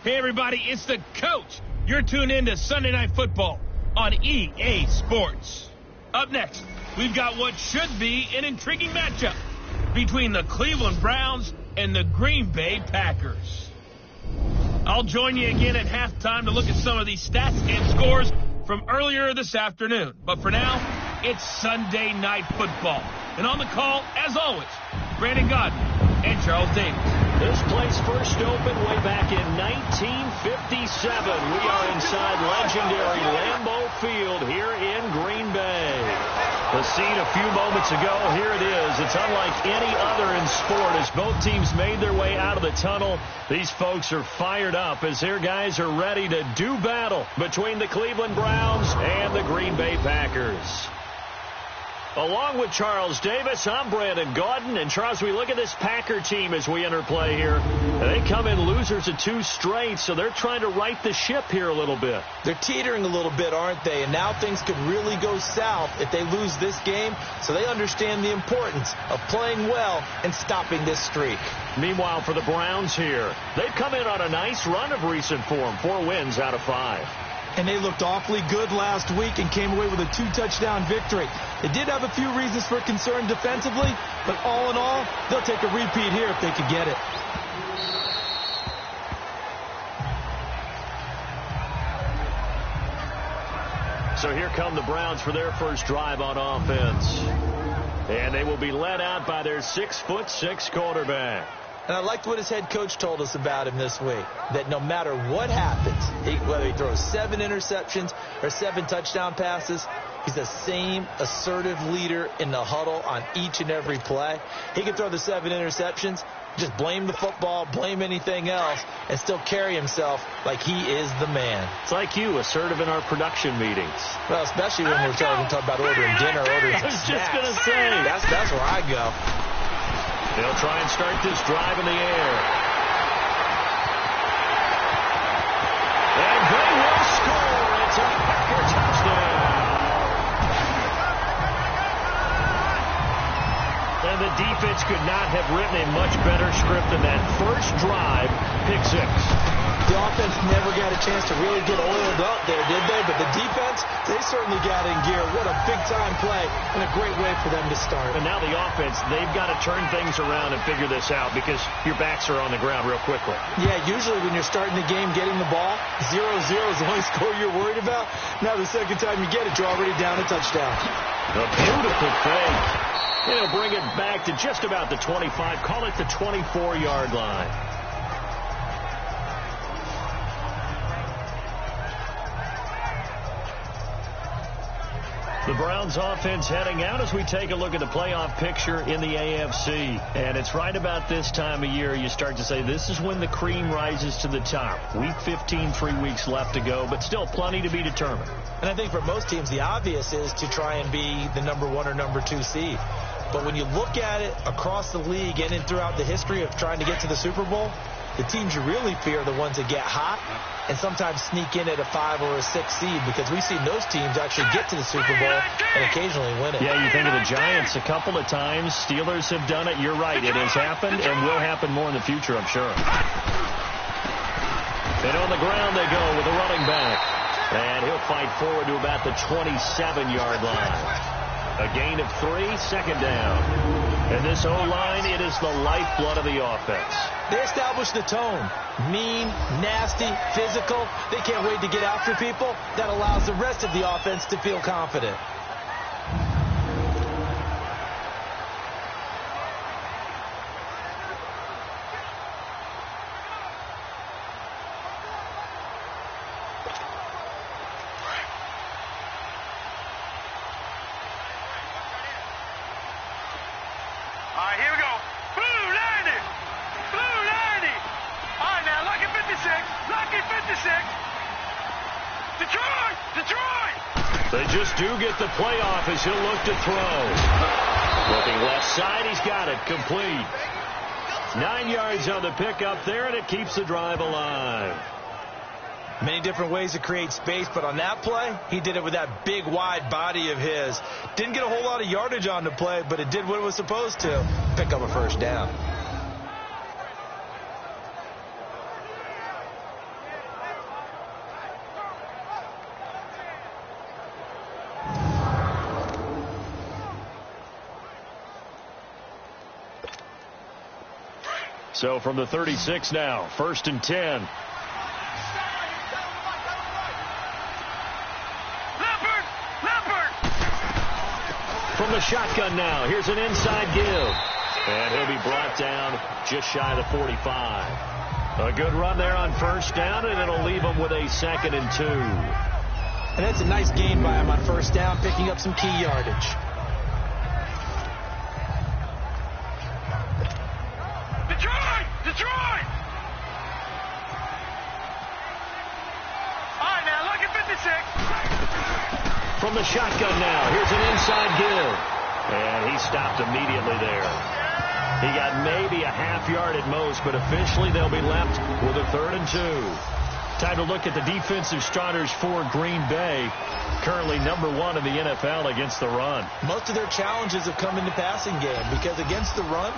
Hey, everybody, it's the coach. You're tuned in to Sunday Night Football on EA Sports. Up next, we've got what should be an intriguing matchup between the Cleveland Browns and the Green Bay Packers. I'll join you again at halftime to look at some of these stats and scores from earlier this afternoon. But for now, it's Sunday Night Football. And on the call, as always, Brandon Godden and Charles Davis. This place first opened way back in 1957. We are inside legendary Lambeau Field here in Green Bay. The scene a few moments ago, here it is. It's unlike any other in sport as both teams made their way out of the tunnel. These folks are fired up as their guys are ready to do battle between the Cleveland Browns and the Green Bay Packers. Along with Charles Davis, I'm Brandon Gaudin. And, Charles, we look at this Packer team as we enter play here. They come in losers of 2 straight, so they're trying to right the ship here a little bit. They're teetering a little bit, aren't they? And now things could really go south if they lose this game, so they understand the importance of playing well and stopping this streak. Meanwhile, for the Browns here, they've come in on a nice run of recent form, 4 wins out of 5. And they looked awfully good last week and came away with a 2-touchdown victory. They did have a few reasons for concern defensively, but all in all, they'll take a repeat here if they could get it. So here come the Browns for their first drive on offense. And they will be led out by their 6'6" quarterback. And I liked what his head coach told us about him this week, that no matter what happens, whether he throws 7 interceptions or 7 touchdown passes, he's the same assertive leader in the huddle on each and every play. He can throw the 7 interceptions, just blame the football, blame anything else, and still carry himself like he is the man. It's like you, assertive in our production meetings. Well, especially when we're talking about ordering dinner, ordering I was snacks. just going to say. That's where I go. They'll try and start this drive in the air. And they will score. It's a Packer touchdown. And the defense could not have written a much better script than that. First drive, pick 6. The offense never got a chance to really get oiled up there, did they? But the defense, they certainly got in gear. What a big-time play and a great way for them to start. And now the offense, they've got to turn things around and figure this out because your backs are on the ground real quickly. Yeah, usually when you're starting the game getting the ball, 0-0 is the only score you're worried about. Now the second time you get it, you're already down a touchdown. A beautiful fake. They'll bring it back to just about the 25. Call it the 24-yard line. The Browns offense heading out as we take a look at the playoff picture in the AFC. And it's right about this time of year you start to say this is when the cream rises to the top. Week 15, 3 weeks left to go, but still plenty to be determined. And I think for most teams, the obvious is to try and be the number 1 or number 2 seed. But when you look at it across the league and throughout the history of trying to get to the Super Bowl, the teams you really fear are the ones that get hot and sometimes sneak in at a 5 or a 6 seed, because we've seen those teams actually get to the Super Bowl and occasionally win it. Yeah, you think of the Giants a couple of times. Steelers have done it. You're right. It has happened and will happen more in the future, I'm sure. And on the ground they go with a running back. And he'll fight forward to about the 27-yard line. A gain of 3, second down. And this O-line, it is the lifeblood of the offense. They established the tone. Mean, nasty, physical. They can't wait to get after people. That allows the rest of the offense to feel confident. Here we go. Blue 90. Blue 90. All right, now, lucky 56. Lucky 56. Detroit. Detroit. They just do get the playoff as he'll look to throw. Looking left side, he's got it. Complete. 9 yards on the pickup there, and it keeps the drive alive. Many different ways to create space, but on that play, he did it with that big, wide body of his. Didn't get a whole lot of yardage on the play, but it did what it was supposed to. Pick up a first down. So from the 36 now, 1st and 10. From the shotgun now, here's an inside give. And he'll be brought down just shy of the 45. A good run there on 1st down, and it'll leave him with a 2nd and 2. And that's a nice gain by him on 1st down, picking up some key yardage. Detroit! All right, now, look at 56. From the shotgun now, here's an inside give. And he stopped immediately there. He got maybe a half yard at most, but officially they'll be left with a 3rd and 2. Time to look at the defensive starters for Green Bay. Currently #1 in the NFL against the run. Most of their challenges have come in the passing game because against the run,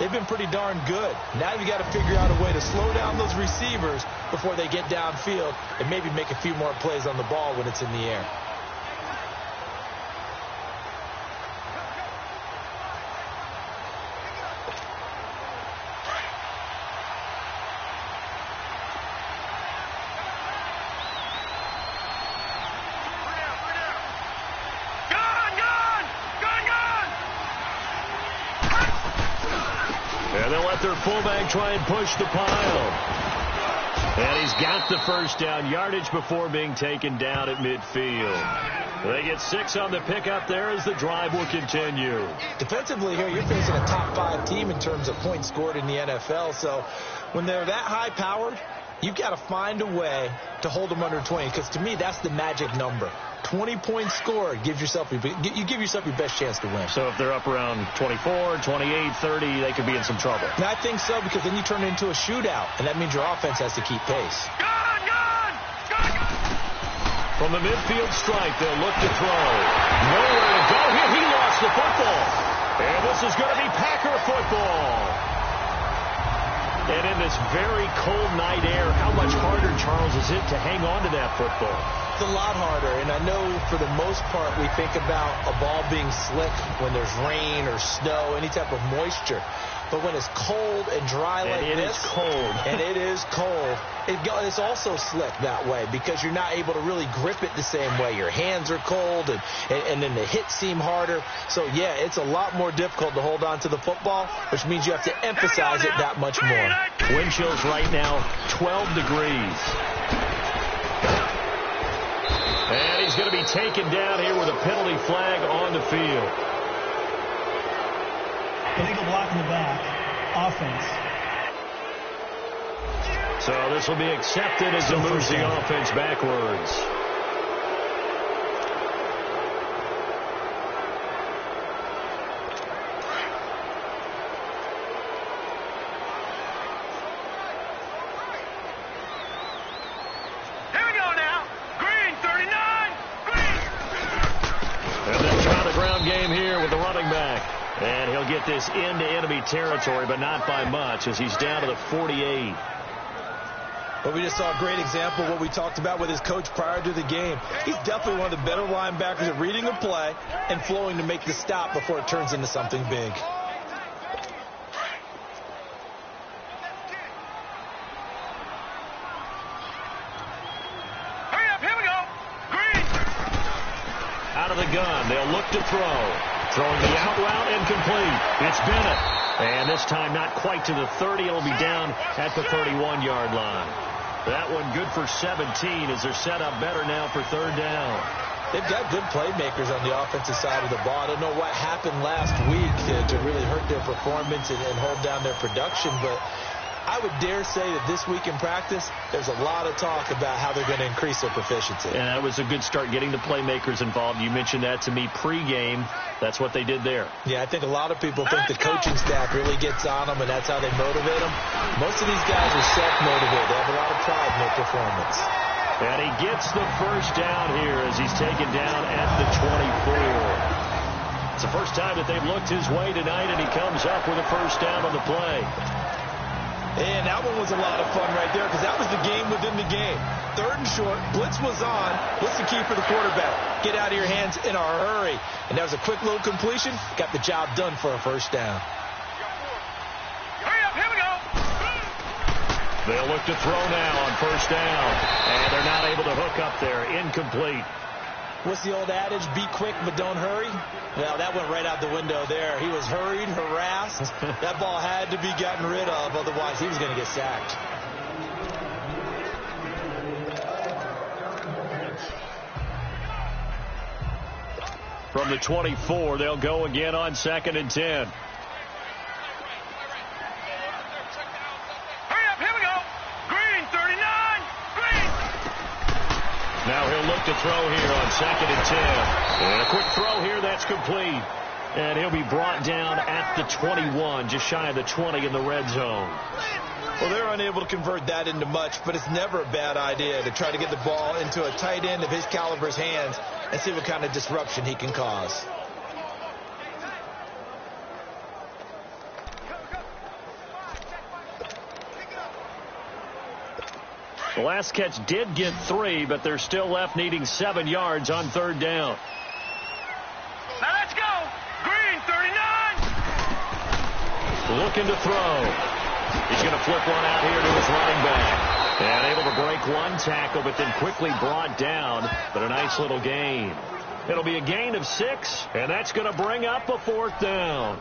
they've been pretty darn good. Now you got to figure out a way to slow down those receivers before they get downfield and maybe make a few more plays on the ball when it's in the air. And they'll let their fullback try and push the pile. And he's got the 1st down yardage before being taken down at midfield. They get 6 on the pickup there as the drive will continue. Defensively here, you're facing a top 5 team in terms of points scored in the NFL. So when they're that high-powered, you've got to find a way to hold them under 20, because to me, that's the magic number. 20 points scored gives yourself you give yourself your best chance to win. So if they're up around 24, 28, 30, they could be in some trouble. And I think so, because then you turn it into a shootout, and that means your offense has to keep pace. From the midfield stripe, they'll look to throw. Nowhere to go here. He lost the football. And this is going to be Packer football. And in this very cold night air, how much harder, Charles, is it to hang on to that football? It's a lot harder, and I know for the most part we think about a ball being slick when there's rain or snow, any type of moisture. But when it's cold and dry like this, and it is cold, it's also slick that way because you're not able to really grip it the same way. Your hands are cold, and then the hits seem harder. So, yeah, it's a lot more difficult to hold on to the football, which means you have to emphasize it that much more. Wind chills right now, 12 degrees. And he's going to be taken down here with a penalty flag on the field. Illegal block in the back. Offense. So this will be accepted as it moves the offense backwards. Here we go now. Green, 39. Green. And then try the ground game here with the running back. And he'll get this into enemy territory, but not by much, as he's down to the 48. But we just saw a great example of what we talked about with his coach prior to the game. He's definitely one of the better linebackers at reading a play and flowing to make the stop before it turns into something big. Hurry up, here we go. Green. Out of the gun, they'll look to throw. Throwing the out route incomplete. It's Bennett. And this time not quite to the 30. It'll be down at the 31-yard line. That one good for 17 as they're set up better now for 3rd down. They've got good playmakers on the offensive side of the ball. I don't know what happened last week to really hurt their performance and hold down their production, but I would dare say that this week in practice, there's a lot of talk about how they're going to increase their proficiency. And that was a good start getting the playmakers involved. You mentioned that to me pregame. That's what they did there. Yeah, I think a lot of people think the coaching staff really gets on them, and that's how they motivate them. Most of these guys are self-motivated. They have a lot of pride in their performance. And he gets the 1st down here as he's taken down at the 24. It's the first time that they've looked his way tonight, and he comes up with a 1st down on the play. And that one was a lot of fun right there because that was the game within the game. 3rd and short, blitz was on. What's the key for the quarterback? Get out of your hands in a hurry. And that was a quick little completion. Got the job done for a 1st down. Hurry up, here we go. They'll look to throw now on first down. And they're not able to hook up there. Incomplete. What's the old adage? Be quick, but don't hurry. Well, that went right out the window there. He was hurried, harassed. That ball had to be gotten rid of. Otherwise, he was going to get sacked. From the 24, they'll go again on 2nd and 10. Now he'll look to throw here on 2nd and 10. And a quick throw here, that's complete. And he'll be brought down at the 21, just shy of the 20 in the red zone. Well, they're unable to convert that into much, but it's never a bad idea to try to get the ball into a tight end of his caliber's hands and see what kind of disruption he can cause. The last catch did get 3, but they're still left needing 7 yards on 3rd down. Now let's go. Green, 39. Looking to throw. He's going to flip one out here to his running back. And able to break one tackle, but then quickly brought down. But a nice little gain. It'll be a gain of 6, and that's going to bring up a 4th down.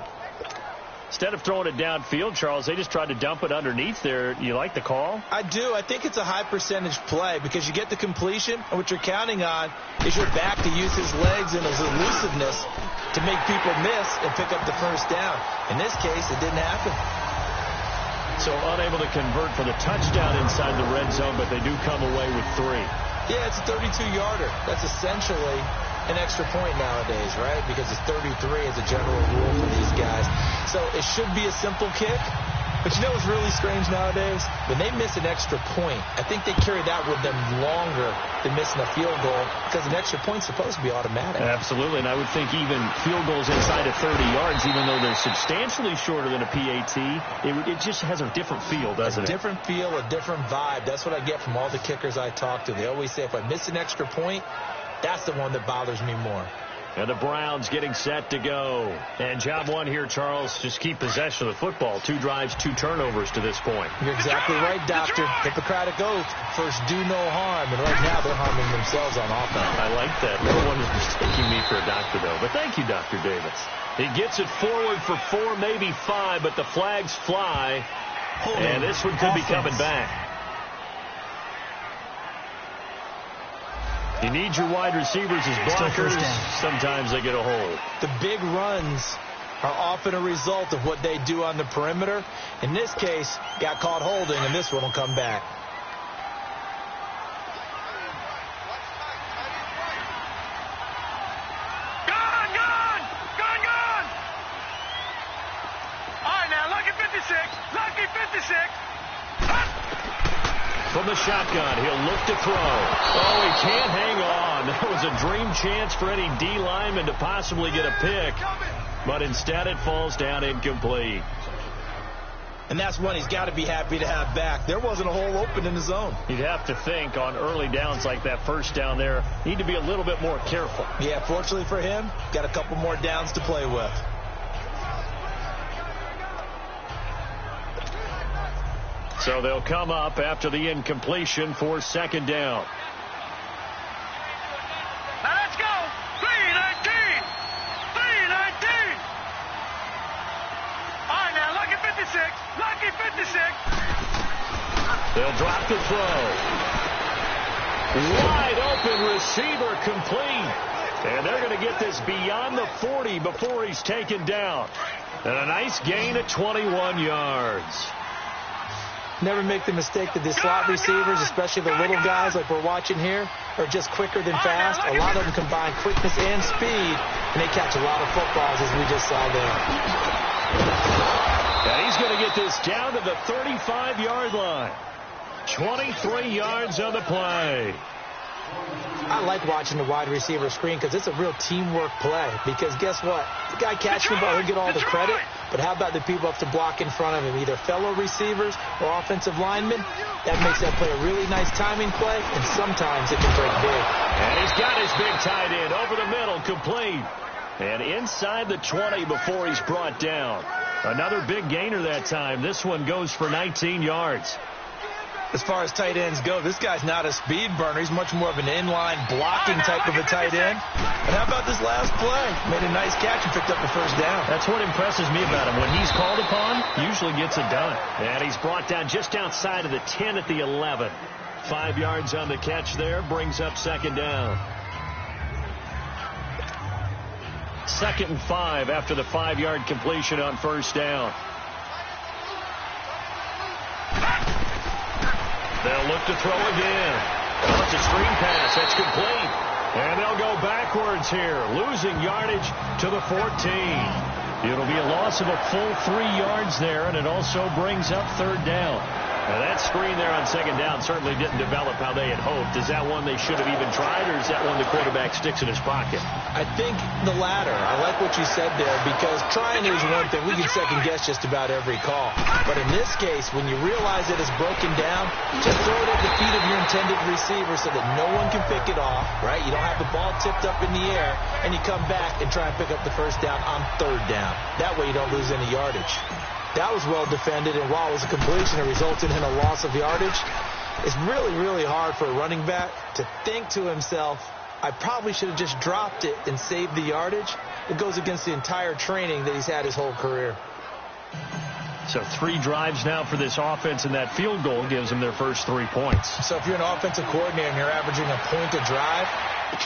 Instead of throwing it downfield, Charles, they just tried to dump it underneath there. You like the call? I do. I think it's a high percentage play because you get the completion, and what you're counting on is your back to use his legs and his elusiveness to make people miss and pick up the first down. In this case, it didn't happen. So unable to convert for the touchdown inside the red zone, but they do come away with 3. Yeah, it's a 32-yarder. That's essentially an extra point nowadays, right? Because it's 33 as a general rule for these guys. So it should be a simple kick. But you know what's really strange nowadays? When they miss an extra point, I think they carry that with them longer than missing a field goal because an extra point's supposed to be automatic. Absolutely, and I would think even field goals inside of 30 yards, even though they're substantially shorter than a PAT, it just has a different feel, doesn't it? A different feel, a different vibe. That's what I get from all the kickers I talk to. They always say if I miss an extra point, that's the one that bothers me more. And the Browns getting set to go. And job one here, Charles, just keep possession of the football. 2 drives, 2 turnovers to this point. You're exactly right, Doctor. Hippocratic oath. First, do no harm. And right now, they're harming themselves on offense. I like that. No one is mistaking me for a doctor, though. But thank you, Dr. Davis. He gets it forward for 4, maybe 5, but the flags fly. And this one could be coming back. You need your wide receivers as blockers. Sometimes they get a hold. The big runs are often a result of what they do on the perimeter. In this case, got caught holding, and this one will come back. Gone! All right, now, lucky 56. Lucky 56. From the shotgun, he'll look to throw. Oh, he can't hang on. That was a dream chance for any D lineman to possibly get a pick. But instead it falls down incomplete. And that's one he's got to be happy to have back. There wasn't a hole open in the zone. You'd have to think on early downs like that first down there, need to be a little bit more careful. Yeah, fortunately for him, got a couple more downs to play with. So they'll come up after the incompletion for 2nd down. Now let's go. 3-19. 3-19. All right, now, lucky 56. Lucky 56. They'll drop the throw. Wide open receiver complete. And they're going to get this beyond the 40 before he's taken down. And a nice gain of 21 yards. Never make the mistake that the slot receivers, especially the little guys like we're watching here, are just quicker than fast. A lot of them combine quickness and speed, and they catch a lot of footballs, as we just saw there. And he's going to get this down to the 35-yard line. 23 yards on the play. I like watching the wide receiver screen because it's a real teamwork play. Because guess what? The guy catching the ball, he'll get all the credit. But how about the people up to block in front of him, either fellow receivers or offensive linemen? That makes that play a really nice timing play, and sometimes it can break big. And he's got his big tight end over the middle, complete. And inside the 20 before he's brought down. Another big gainer that time. This one goes for 19 yards. As far as tight ends go, this guy's not a speed burner. He's much more of an inline blocking type of a tight end. And how about this last play? Made a nice catch and picked up the first down. That's what impresses me about him. When he's called upon, usually gets it done. And he's brought down just outside of the 10 at the 11. 5 yards on the catch there, brings up second down. 2nd and 5 after the 5-yard completion on first down. They'll look to throw again. Oh, it's a screen pass. That's complete. And they'll go backwards here, losing yardage to the 14. It'll be a loss of a full 3 yards there, and it also brings up third down. Now, that screen there on second down certainly didn't develop how they had hoped. Is that one they should have even tried, or is that one the quarterback sticks in his pocket? I think the latter. I like what you said there, because trying is one thing. We can second-guess just about every call. But in this case, when you realize that it's broken down, just throw it at the feet of your intended receiver so that no one can pick it off, right? You don't have the ball tipped up in the air, and you come back and try and pick up the first down on third down. That way you don't lose any yardage. That was well defended, and while it was a completion, it resulted in a loss of yardage. It's really, really hard for a running back to think to himself, I probably should have just dropped it and saved the yardage. It goes against the entire training that he's had his whole career. So 3 drives now for this offense, and that field goal gives them their first 3 points. So if you're an offensive coordinator and you're averaging a point a drive,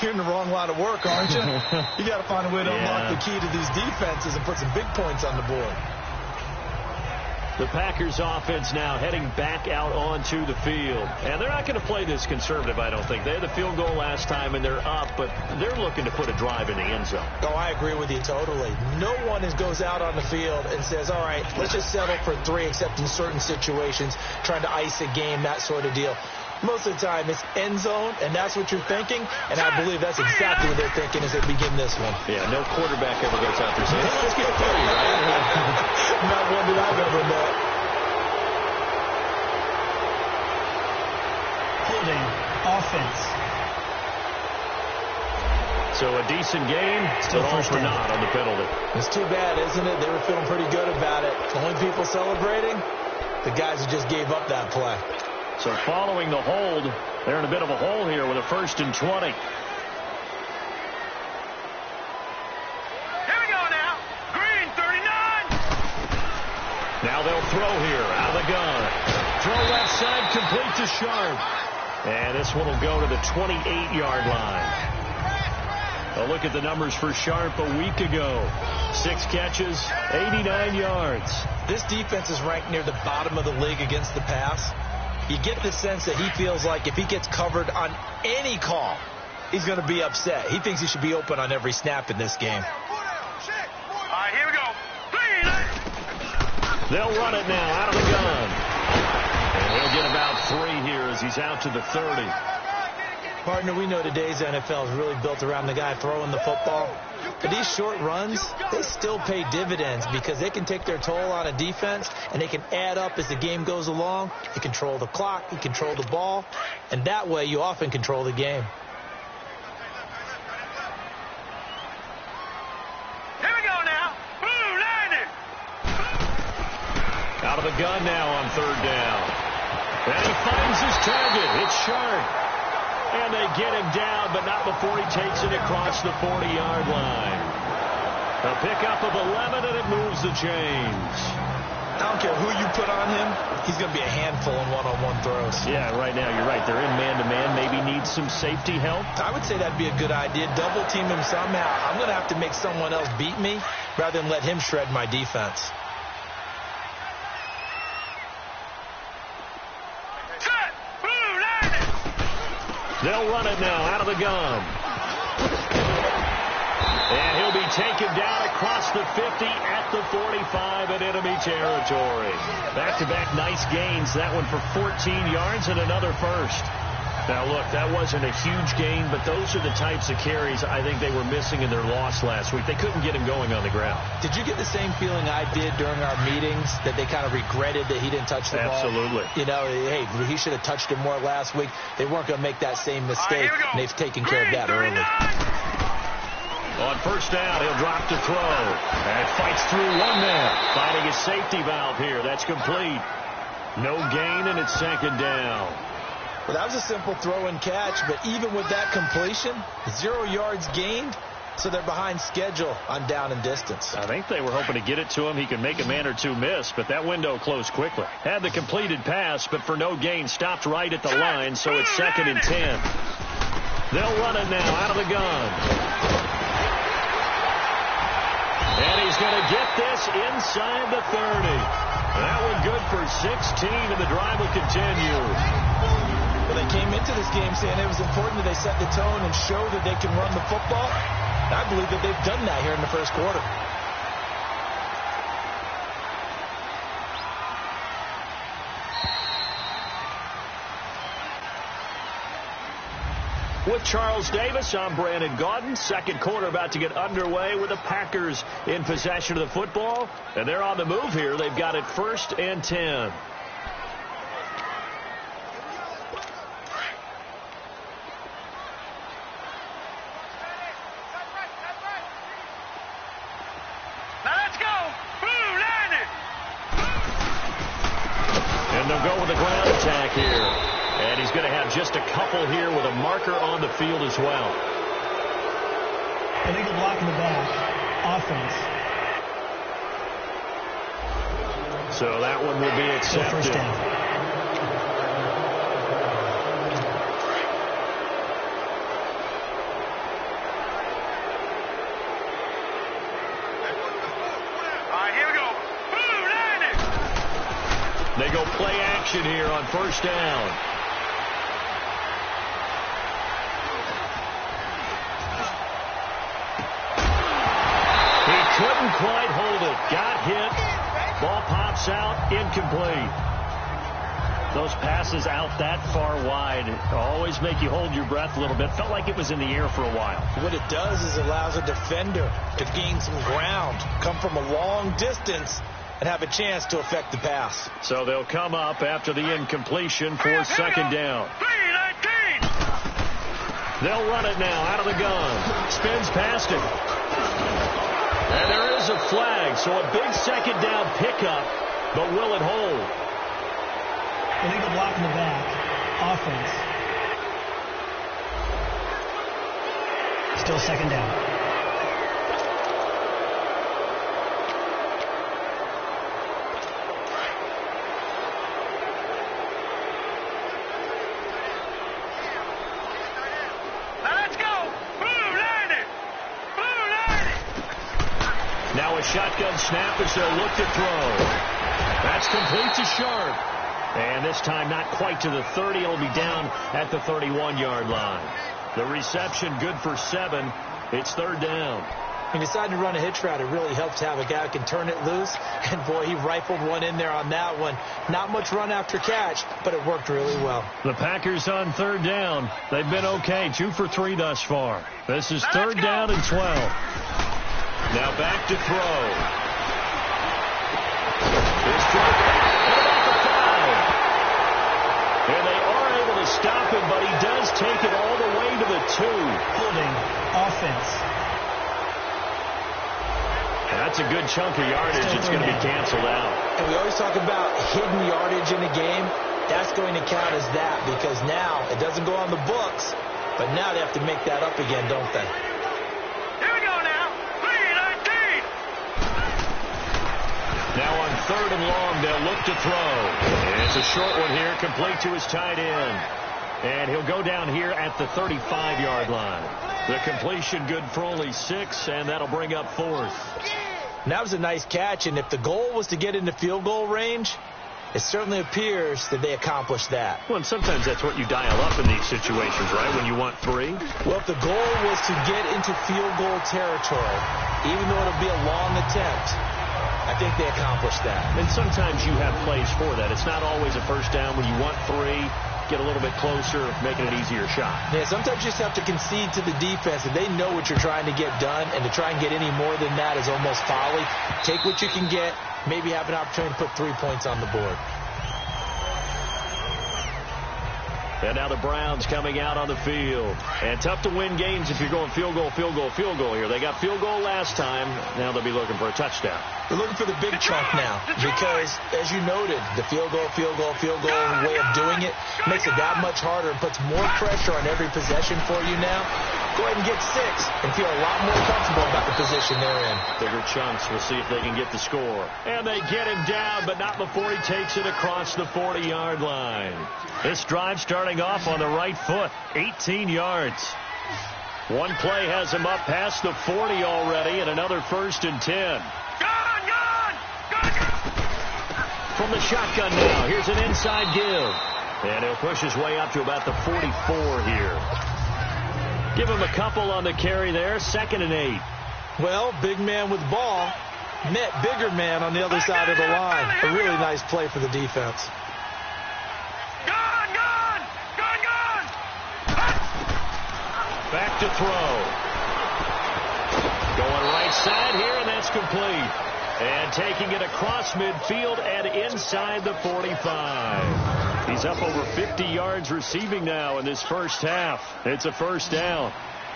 you're in the wrong line of work, aren't you? You got to find a way to unlock the key to these defenses and put some big points on the board. The Packers offense now heading back out onto the field. And they're not going to play this conservative, I don't think. They had the field goal last time, and they're up, but they're looking to put a drive in the end zone. Oh, I agree with you totally. No one goes out on the field and says, all right, let's just settle for 3, except in certain situations, trying to ice a game, that sort of deal. Most of the time, it's end zone, and that's what you're thinking, and I believe that's exactly what they're thinking as they begin this one. Yeah, no quarterback ever goes out there saying, hey, let's get 3, right? Not one that I've ever met. Holding offense. So a decent game, still all for naught on the penalty. It's too bad, isn't it? They were feeling pretty good about it. The only people celebrating, the guys who just gave up that play. So following the hold, they're in a bit of a hole here with a 1st and 20. Here we go now. Green, 39. Now they'll throw here out of the gun. Throw left side, complete to Sharp. And this one will go to the 28-yard line. A look at the numbers for Sharp a week ago. 6 catches, 89 yards. This defense is ranked near the bottom of the league against the pass. You get the sense that he feels like if he gets covered on any call, he's going to be upset. He thinks he should be open on every snap in this game. All right, here we go. They'll run it now out of the gun. And he'll get about 3 here as he's out to the 30. Partner, we know today's NFL is really built around the guy throwing the football. But these short runs, they still pay dividends because they can take their toll on a defense, and they can add up as the game goes along. You control the clock, you control the ball, and that way you often control the game. Here we go now. Blue, 90. Out of the gun now on 3rd down. And he finds his target. It's Sharp. And they get him down, but not before he takes it across the 40-yard line. A pickup of 11, and it moves the chains. I don't care who you put on him, he's going to be a handful in one-on-one throws. Yeah, right now, you're right. They're in man-to-man. Maybe needs some safety help. I would say that'd be a good idea. Double team him somehow. I'm going to have to make someone else beat me rather than let him shred my defense. They'll run it now out of the gun. And he'll be taken down across the 50 at the 45 in enemy territory. Back-to-back nice gains. That one for 14 yards and another first. Now, look, that wasn't a huge gain, but those are the types of carries I think they were missing in their loss last week. They couldn't get him going on the ground. Did you get the same feeling I did during our meetings, that they kind of regretted that he didn't touch the ball? Absolutely. You know, hey, he should have touched it more last week. They weren't going to make that same mistake, and they've taken care of that early. On 1st down, he'll drop to throw. And fights through one man. Finding his safety valve here. That's complete. No gain, and it's second down. Well, that was a simple throw and catch, but even with that completion, 0 yards gained, so they're behind schedule on down and distance. I think they were hoping to get it to him. He could make a man or two miss, but that window closed quickly. Had the completed pass, but for no gain, stopped right at the line, so it's 2nd and 10. They'll run it now out of the gun. And he's going to get this inside the 30. That one good for 16, and the drive will continue. Well, they came into this game saying it was important that they set the tone and show that they can run the football. I believe that they've done that here in the first quarter. With Charles Davis, I'm Brandon Gaudin. Second quarter about to get underway with the Packers in possession of the football. And they're on the move here. They've got it 1st and 10. They'll go with a ground attack here. And he's going to have just a couple here with a marker on the field as well. Illegal block in the back. Offense. So that one will be accepted. First down. They go play action here on 1st down. He couldn't quite hold it. Got hit. Ball pops out. Incomplete. Those passes out that far wide always make you hold your breath a little bit. Felt like it was in the air for a while. What it does is allows a defender to gain some ground, come from a long distance, and have a chance to affect the pass. So they'll come up after the incompletion for 2nd down. They'll run it now out of the gun. Spins past him. And there is a flag, so a big 2nd down pickup, but will it hold? Illegal block in the back. Offense. Still 2nd down. Shotgun snap as they'll look to throw. That's complete to Sharp. And this time not quite to the 30. It'll be down at the 31-yard line. The reception good for 7. It's 3rd down. He decided to run a hitch route. It really helps to have a guy who can turn it loose. And, boy, he rifled one in there on that one. Not much run after catch, but it worked really well. The Packers on 3rd down. They've been okay. 2 for 3 thus far. This is 3rd down and 12. Now back to throw. Here's Jordan. And about the 5. And they are able to stop him, but he does take it all the way to the 2. Holding. Offense. That's a good chunk of yardage. It's going to be canceled out. And we always talk about hidden yardage in a game. That's going to count as that because now it doesn't go on the books, but now they have to make that up again, don't they? Now on 3rd and long, they'll look to throw. And it's a short one here, complete to his tight end. And he'll go down here at the 35-yard line. The completion good for only 6, and that'll bring up 4th. And that was a nice catch, and if the goal was to get into field goal range, it certainly appears that they accomplished that. Well, and sometimes that's what you dial up in these situations, right, when you want 3? Well, if the goal was to get into field goal territory, even though it'll be a long attempt, I think they accomplished that. And sometimes you have plays for that. It's not always a 1st down when you want 3. Get a little bit closer, making an easier shot. Yeah, sometimes you just have to concede to the defense, and they know what you're trying to get done, and to try and get any more than that is almost folly. Take what you can get, maybe have an opportunity to put 3 points on the board. And now the Browns coming out on the field. And tough to win games if you're going field goal, field goal, field goal here. They got field goal last time. Now they'll be looking for a touchdown. They're looking for the big chunk now because, as you noted, the field goal way of doing it makes it that much harder and puts more pressure on every possession for you now. Go ahead and get 6 and feel a lot more comfortable about the position they're in. Bigger chunks. We'll see if they can get the score. And they get him down, but not before he takes it across the 40-yard line. This drive starting off on the right foot, 18 yards. One play has him up past the 40 already, and another 1st and 10. From the shotgun now, here's an inside give. And he'll push his way up to about the 44 here. Give him a couple on the carry there, 2nd and 8. Well, big man with ball met bigger man on the other side of the line. A really nice play for the defense. Back to throw. Going right side here, and that's complete. And taking it across midfield and inside the 45. He's up over 50 yards receiving now in this first half. It's a 1st down.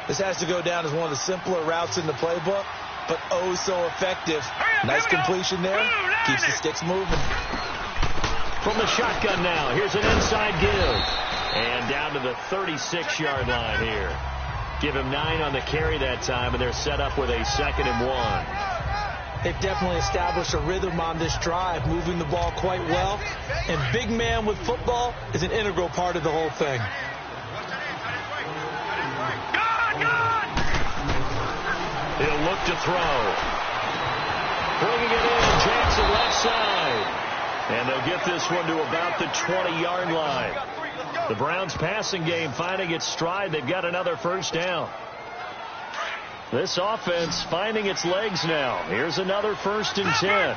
This has to go down as one of the simpler routes in the playbook, but oh so effective. Nice completion there. Keeps the sticks moving. From the shotgun now, here's an inside give. And down to the 36-yard line here. Give him 9 on the carry that time, and they're set up with a 2nd and 1. They've definitely established a rhythm on this drive, moving the ball quite well. And big man with football is an integral part of the whole thing. He'll look to throw. Bringing it in, Jackson left side. And they'll get this one to about the 20-yard line. The Browns passing game finding its stride. They've got another 1st down. This offense finding its legs now. Here's another 1st and 10.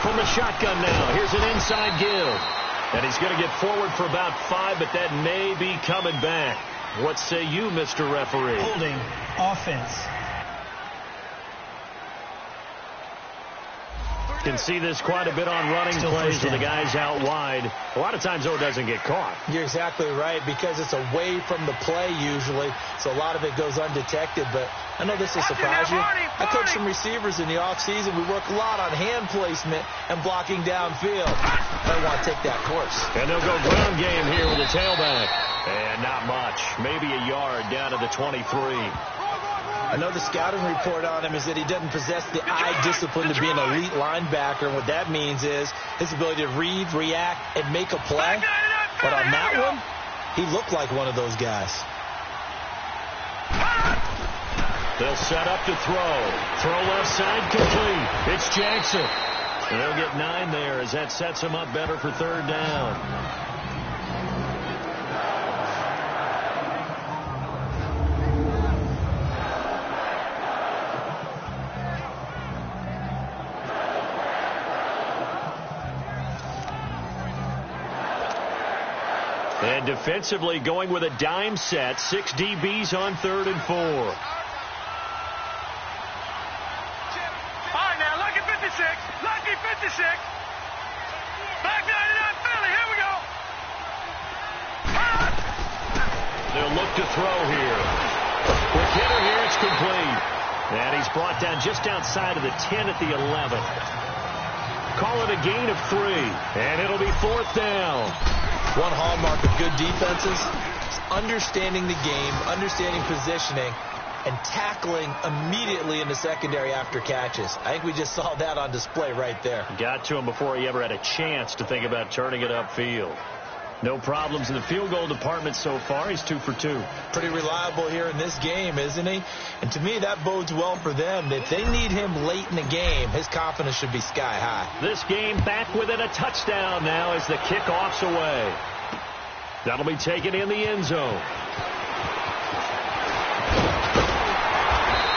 From the shotgun now, here's an inside give. And he's going to get forward for about 5, but that may be coming back. What say you, Mr. Referee? Holding offense. Can see this quite a bit on running plays with the guys out wide. A lot of times, though, it doesn't get caught. You're exactly right, because it's away from the play usually, so a lot of it goes undetected. But I know this will surprise you. I coach some receivers in the offseason. We work a lot on hand placement and blocking downfield. I don't want to take that course. And they'll go ground game here with the tailback. And not much. Maybe a yard down to the 23. I know the scouting report on him is that he doesn't possess the eye discipline to be an elite linebacker. And what that means is his ability to read, react, and make a play. But on that one, he looked like one of those guys. They'll set up to throw. Throw left side complete. It's Jackson. And they'll get 9 there as that sets him up better for 3rd down. And defensively going with a dime set. 6 DBs on 3rd and 4. All right, now, lucky 56. Lucky 56. Back 99 Philly. Here we go. They'll look to throw here. Quick hitter here. It's complete. And he's brought down just outside of the 10 at the 11. Call it a gain of 3. And it'll be 4th down. One hallmark of good defenses is understanding the game, understanding positioning, and tackling immediately in the secondary after catches. I think we just saw that on display right there. Got to him before he ever had a chance to think about turning it upfield. No problems in the field goal department so far. He's 2 for 2. Pretty reliable here in this game, isn't he? And to me, that bodes well for them. If they need him late in the game, his confidence should be sky high. This game back within a touchdown now as the kickoff's away. That'll be taken in the end zone.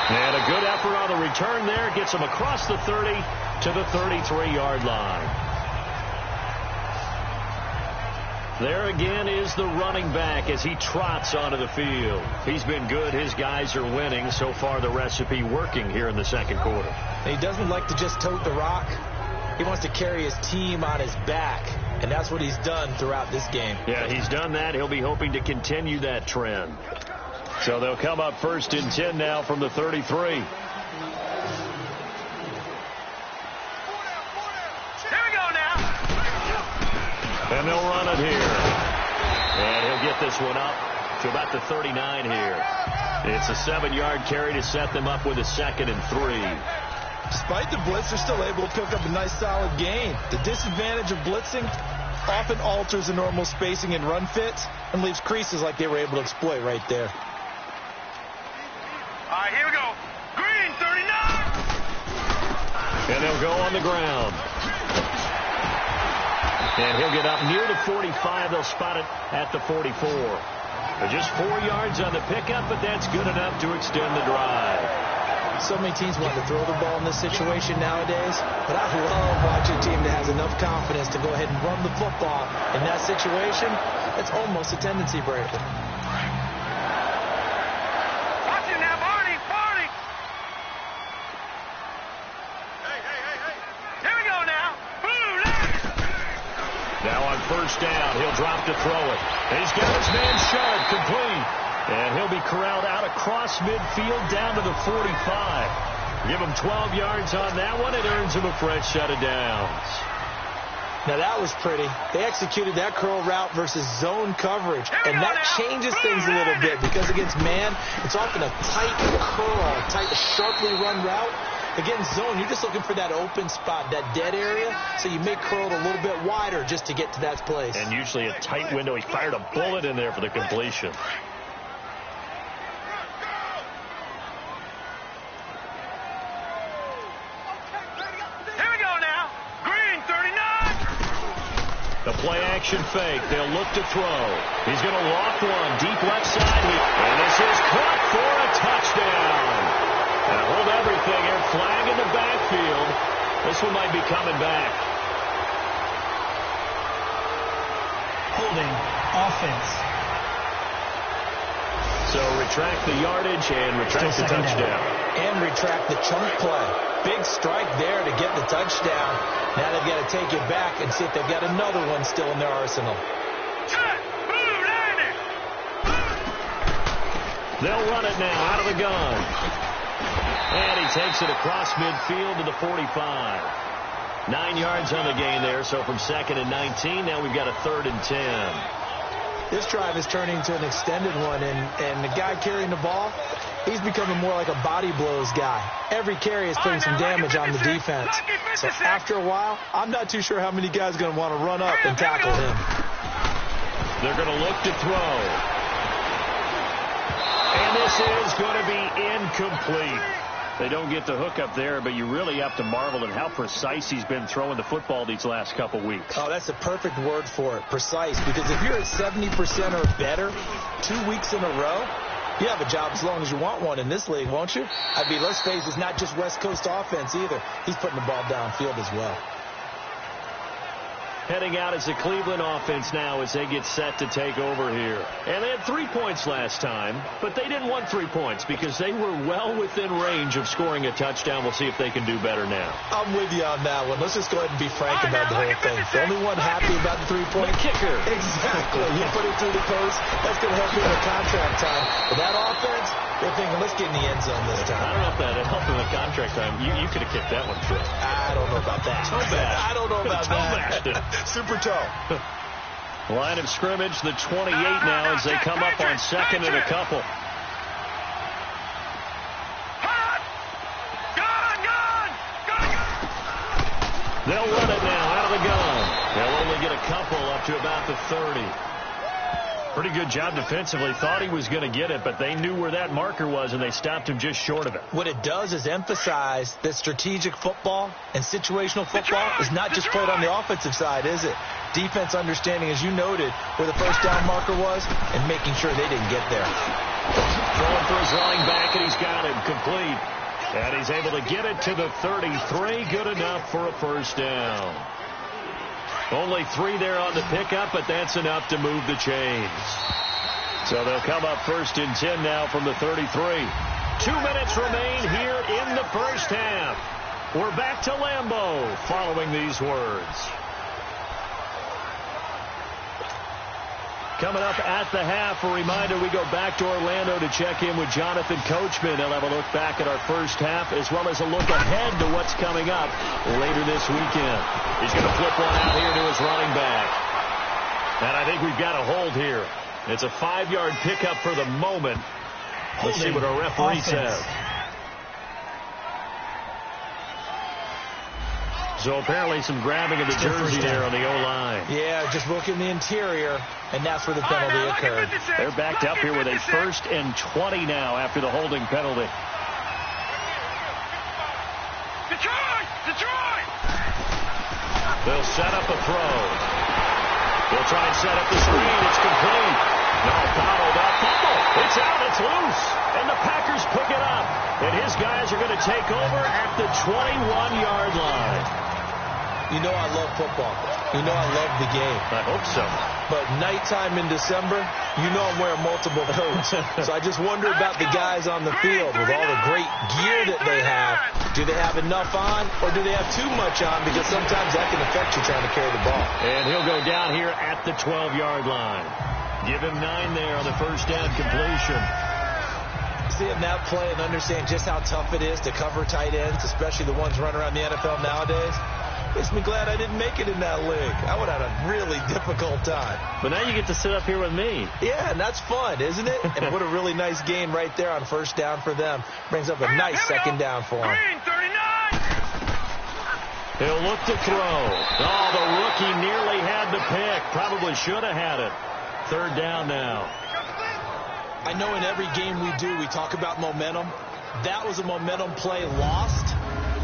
And a good effort on the return there. Gets him across the 30 to the 33-yard line. There again is the running back as he trots onto the field. He's been good. His guys are winning. So far, the recipe working here in the second quarter. He doesn't like to just tote the rock. He wants to carry his team on his back, and that's what he's done throughout this game. Yeah, he's done that. He'll be hoping to continue that trend. So they'll come up 1st and 10 now from the 33. And they'll run it here. And he'll get this one up to about the 39 here. It's a 7-yard carry to set them up with a 2nd and 3. Despite the blitz, they're still able to pick up a nice solid gain. The disadvantage of blitzing often alters the normal spacing and run fits and leaves creases like they were able to exploit right there. All right, here we go. Green, 39. And they'll go on the ground. And he'll get up near the 45. They'll spot it at the 44. Just 4 yards on the pickup, but that's good enough to extend the drive. So many teams want to throw the ball in this situation nowadays, but I love watching a team that has enough confidence to go ahead and run the football. In that situation, it's almost a tendency breaker. Watch it now, Barney, Barney. Hey. Here we go now. Blue line. Now on 1st down, he'll drop to throw it. He's got his man shut, complete. And he'll be corralled out across midfield down to the 45. Give him 12 yards on that one. It earns him a fresh set of downs. Now that was pretty. They executed that curl route versus zone coverage, and that changes things a little bit because against man, it's often a tight curl, tight, sharply run route. Against zone, you're just looking for that open spot, that dead area, so you make curl a little bit wider just to get to that place. And usually a tight window. He fired a bullet in there for the completion. The play-action fake. They'll look to throw. He's going to walk one. Deep left side. And this is caught for a touchdown. Now hold everything here. Flag in the backfield. This one might be coming back. Holding offense. So retract the yardage and retract the touchdown. And retract the chunk play. Big strike there to get the touchdown. Now they've got to take it back and see if they've got another one still in their arsenal. They'll run it now out of the gun. And he takes it across midfield to the 45. 9 yards on the gain there, so from 2nd and 19, now we've got a 3rd and 10. This drive is turning into an extended one, and the guy carrying the ball, he's becoming more like a body blows guy. Every carry is putting some damage on the defense. So after a while, I'm not too sure how many guys are going to want to run up and tackle him. They're going to look to throw. And this is going to be incomplete. They don't get the hook up there, but you really have to marvel at how precise he's been throwing the football these last couple weeks. Oh, that's the perfect word for it, precise, because if you're at 70% or better 2 weeks in a row, you have a job as long as you want one in this league, won't you? I mean, let's face it, it's not just West Coast offense either. He's putting the ball downfield as well. Heading out as the Cleveland offense now as they get set to take over here. And they had 3 points last time, but they didn't want 3 points because they were well within range of scoring a touchdown. We'll see if they can do better now. I'm with you on that one. Let's just go ahead and be frank about the whole thing. The only one happy about the 3-point kicker. Exactly. You put it through the post. That's going to help you in the contract time. But that offense, they're thinking, let's get in the end zone this time. I don't know if that helped in the contract time. You could have kicked that one through. I don't know about that. Toe bash. I don't know about that. Super toe. Line of scrimmage, the 28 now as they come up on 2nd and a couple. They'll run it now out of the gun. They'll only get a couple up to about the 30. Pretty good job defensively. Thought he was going to get it, but they knew where that marker was, and they stopped him just short of it. What it does is emphasize that strategic football and situational football is not just played on the offensive side, is it? Defense understanding, as you noted, where the first down marker was and making sure they didn't get there. Throwing for his running back, and he's got him complete. And he's able to get it to the 33. Good enough for a first down. Only 3 there on the pickup, but that's enough to move the chains. So they'll come up 1st and 10 now from the 33. 2 minutes remain here in the first half. We're back to Lambeau following these words. Coming up at the half, a reminder, we go back to Orlando to check in with Jonathan Coachman. He'll have a look back at our first half as well as a look ahead to what's coming up later this weekend. He's going to flip one out here to his running back. And I think we've got a hold here. It's a 5-yard pickup for the moment. Let's see what our referee says. So apparently some grabbing of the jersey there on the O-line. Yeah, just looking the interior, and that's where the penalty occurred. They're backed up here with a 1st and 20 now after the holding penalty. Detroit! They'll set up a throw. They'll try and set up the screen. It's complete. No, bottled up. It's out. It's loose. And the Packers pick it up. And his guys are going to take over at the 21-yard line. You know I love football. You know I love the game. I hope so. But nighttime in December, you know I'm wearing multiple coats. So I just wonder about the guys on the field with all the great gear that they have. Do they have enough on, or do they have too much on? Because sometimes that can affect you trying to carry the ball. And he'll go down here at the 12-yard line. Give him 9 there on the first down completion. Seeing that play and understand just how tough it is to cover tight ends, especially the ones running around the NFL nowadays, makes me glad I didn't make it in that league. I would have had a really difficult time. But now you get to sit up here with me. Yeah, and that's fun, isn't it? And what a really nice gain right there on first down for them. Brings up a nice second down for them. He'll look to throw. Oh, the rookie nearly had the pick. Probably should have had it. 3rd down now. I know in every game we do, we talk about momentum. That was a momentum play lost.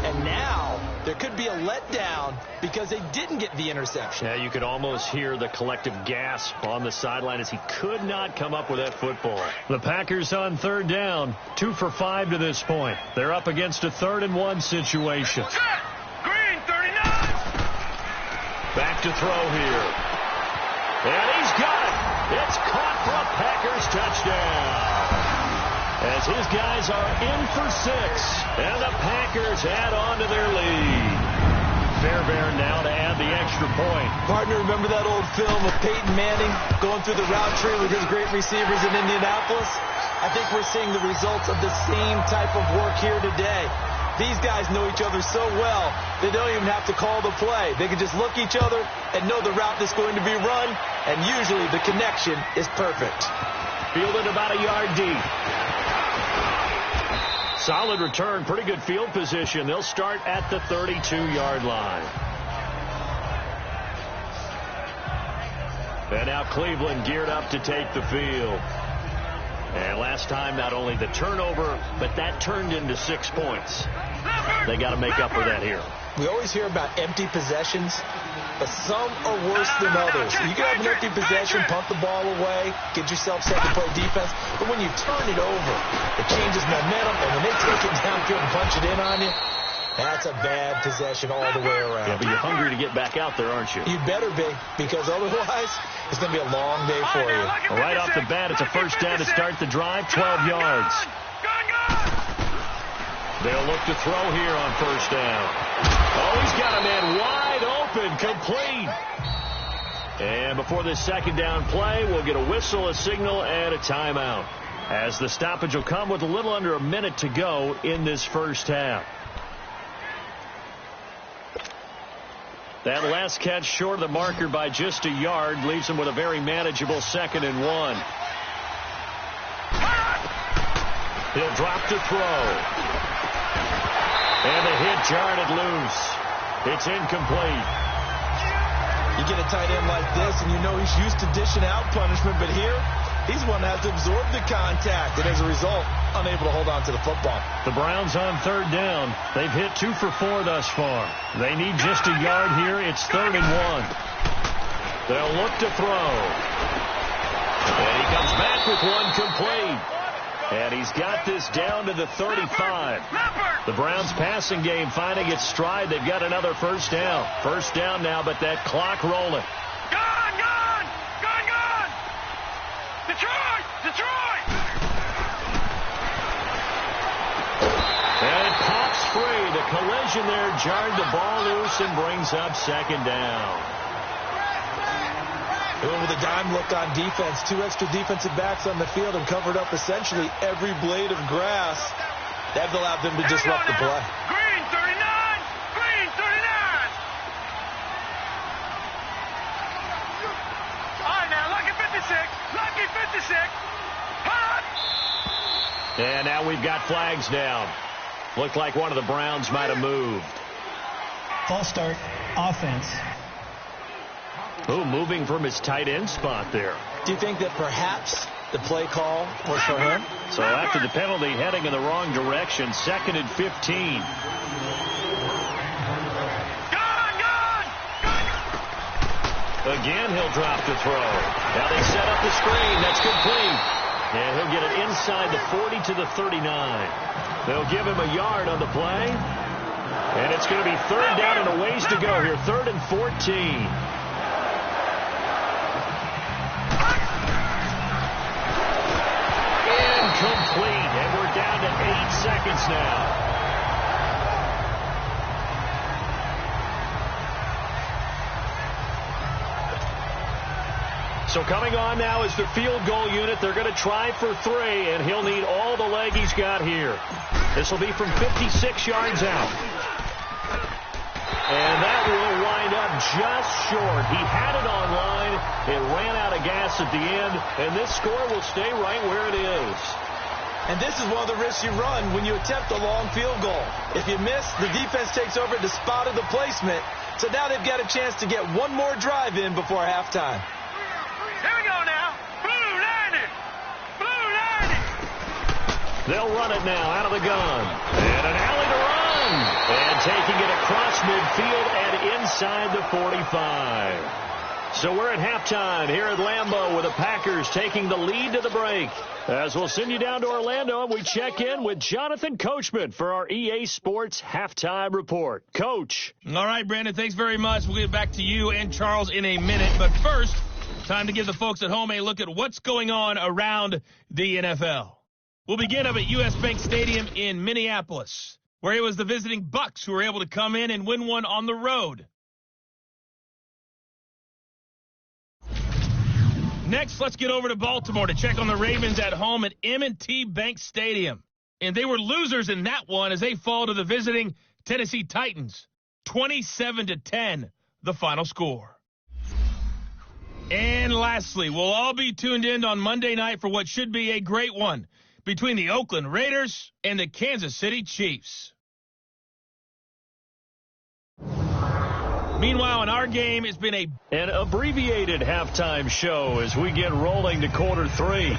And now there could be a letdown because they didn't get the interception. Yeah, you could almost hear the collective gasp on the sideline as he could not come up with that football. The Packers on 3rd down, 2 for 5 to this point. They're up against a 3rd and 1 situation. Green, 39. Back to throw here. And he's got it. It's caught for a Packers touchdown. As his guys are in for 6, and the Packers add on to their lead. Fairbairn now to add the extra point. Partner, remember that old film of Peyton Manning going through the route tree with his great receivers in Indianapolis? I think we're seeing the results of the same type of work here today. These guys know each other so well, they don't even have to call the play. They can just look each other and know the route that's going to be run, and usually the connection is perfect. Fielded about a yard deep. Solid return, pretty good field position. They'll start at the 32-yard line. And now Cleveland geared up to take the field. And last time, not only the turnover, but that turned into 6 points. They got to make up for that here. We always hear about empty possessions, but some are worse than others. You can have an empty possession, punt the ball away, get yourself set to play defense, but when you turn it over, it changes momentum, and when they take it downfield and punch it in on you, that's a bad possession all the way around. Yeah, but you're hungry to get back out there, aren't you? You better be, because otherwise, it's going to be a long day for you. Well, right off the bat, it's a first down to start the drive, 12 yards. They'll look to throw here on first down. Oh, he's got a man wide open, complete. And before this second down play, we'll get a whistle, a signal, and a timeout, as the stoppage will come with a little under a minute to go in this first half. That last catch short of the marker by just a yard leaves him with a very manageable 2nd and 1. He'll drop to throw. And the hit jarred it loose. It's incomplete. You get a tight end like this, and you know he's used to dishing out punishment, but here, he's one that has to absorb the contact, and as a result, unable to hold on to the football. The Browns on 3rd down. They've hit 2 for 4 thus far. They need just a yard here. It's 3rd and 1. They'll look to throw. And he comes back with one complete. And he's got this down to the 35. The Browns passing game finding its stride. They've got another first down. First down now, but that clock rolling. Gone! Detroit! And it pops free. The collision there jarred the ball loose and brings up second down. Going with a dime look on defense. 2 extra defensive backs on the field and covered up essentially every blade of grass. That allowed them to disrupt the play. Green 39! Green 39! All right, now, lucky 56. Lucky 56. Hot! And now we've got flags down. Looked like one of the Browns might have moved. False start, offense. Oh, moving from his tight end spot there. Do you think that perhaps the play call was for him? So after the penalty, heading in the wrong direction, 2nd and 15. Again, he'll drop the throw. Now they set up the screen. That's complete. And he'll get it inside the 40 to the 39. They'll give him a yard on the play. And it's going to be 3rd down and a ways to go here. 3rd and 14. Complete, and we're down to 8 seconds now. So coming on now is the field goal unit. They're going to try for 3, and he'll need all the leg he's got here. This will be from 56 yards out. And that will wind up just short. He had it on line. It ran out of gas at the end, and this score will stay right where it is. And this is one of the risks you run when you attempt a long field goal. If you miss, the defense takes over at the spot of the placement. So now they've got a chance to get one more drive in before halftime. Here we go now. Blue 90. Blue 90. They'll run it now out of the gun. And an alley to run. And taking it across midfield and inside the 45. So we're at halftime here at Lambeau with the Packers taking the lead to the break. As we'll send you down to Orlando, and we check in with Jonathan Coachman for our EA Sports Halftime Report. Coach. All right, Brandon, thanks very much. We'll get back to you and Charles in a minute. But first, time to give the folks at home a look at what's going on around the NFL. We'll begin up at U.S. Bank Stadium in Minneapolis, where it was the visiting Bucks who were able to come in and win one on the road. Next, let's get over to Baltimore to check on the Ravens at home at M&T Bank Stadium. And they were losers in that one as they fall to the visiting Tennessee Titans. 27-10, the final score. And lastly, we'll all be tuned in on Monday night for what should be a great one between the Oakland Raiders and the Kansas City Chiefs. Meanwhile, in our game, it's been an abbreviated halftime show as we get rolling to quarter 3.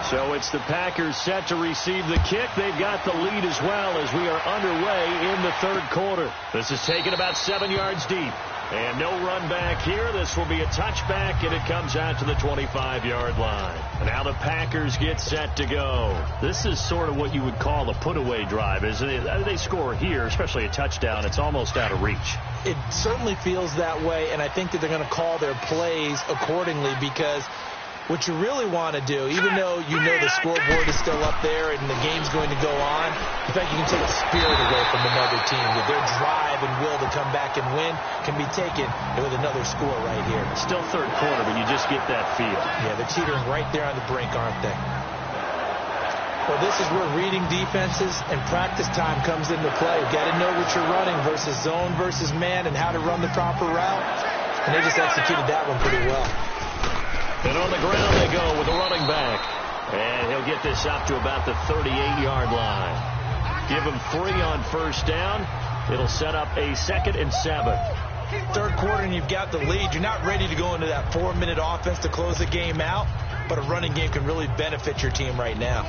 So it's the Packers set to receive the kick. They've got the lead as well as we are underway in the 3rd quarter. This is taken about 7 yards deep. And no run back here. This will be a touchback, and it comes out to the 25-yard line. And now the Packers get set to go. This is sort of what you would call a put-away drive, isn't it? They score here, especially a touchdown. It's almost out of reach. It certainly feels that way, and I think that they're going to call their plays accordingly because what you really want to do, even though you know the scoreboard is still up there and the game's going to go on, in fact, you can take the spirit away from another team. That their drive and will to come back and win can be taken with another score right here. Still 3rd quarter, but you just get that feel. Yeah, they're teetering right there on the brink, aren't they? Well, this is where reading defenses and practice time comes into play. You've got to know what you're running versus zone versus man and how to run the proper route. And they just executed that one pretty well. And on the ground they go with a running back. And he'll get this up to about the 38-yard line. Give him 3 on first down. It'll set up a 2nd and 7. 3rd quarter and you've got the lead. You're not ready to go into that 4-minute offense to close the game out. But a running game can really benefit your team right now.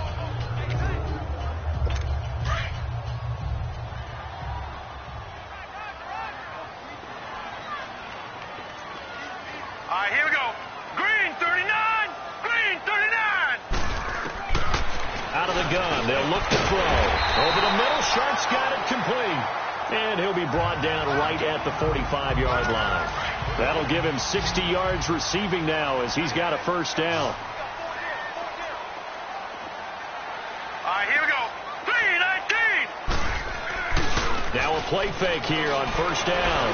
All right, here we go. Green 39. the gun. They'll look to throw. Over the middle, Sharp's got it complete. And he'll be brought down right at the 45-yard line. That'll give him 60 yards receiving now as he's got a first down. All right, here we go. 3-19. Now a play fake here on first down.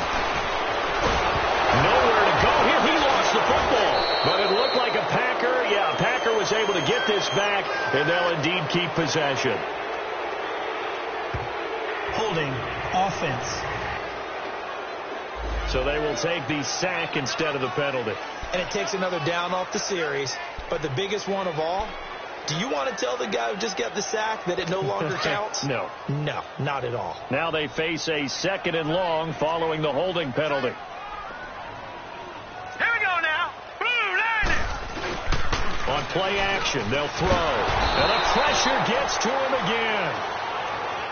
Nowhere to go here. He lost the football. But it looked like a Packer. Yeah, a Packer was able to get this back, and they'll indeed keep possession. Holding offense. So they will take the sack instead of the penalty. And it takes another down off the series. But the biggest one of all, do you want to tell the guy who just got the sack that it no longer counts? No. No, not at all. Now they face a 2nd and long following the holding penalty. Here we go now. Blue 90. On play action, they'll throw. And the pressure gets to him again.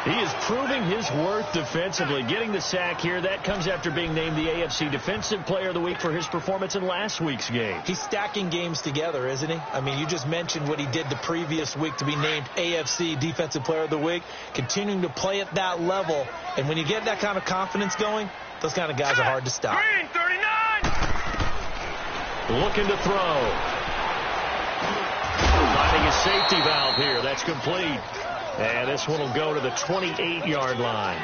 He is proving his worth defensively. Getting the sack here, that comes after being named the AFC Defensive Player of the Week for his performance in last week's game. He's stacking games together, isn't he? I mean, you just mentioned what he did the previous week to be named AFC Defensive Player of the Week. Continuing to play at that level. And when you get that kind of confidence going, those kind of guys are hard to stop. Green 39. Looking to throw. Finding a safety valve here. That's complete. And this one will go to the 28-yard line.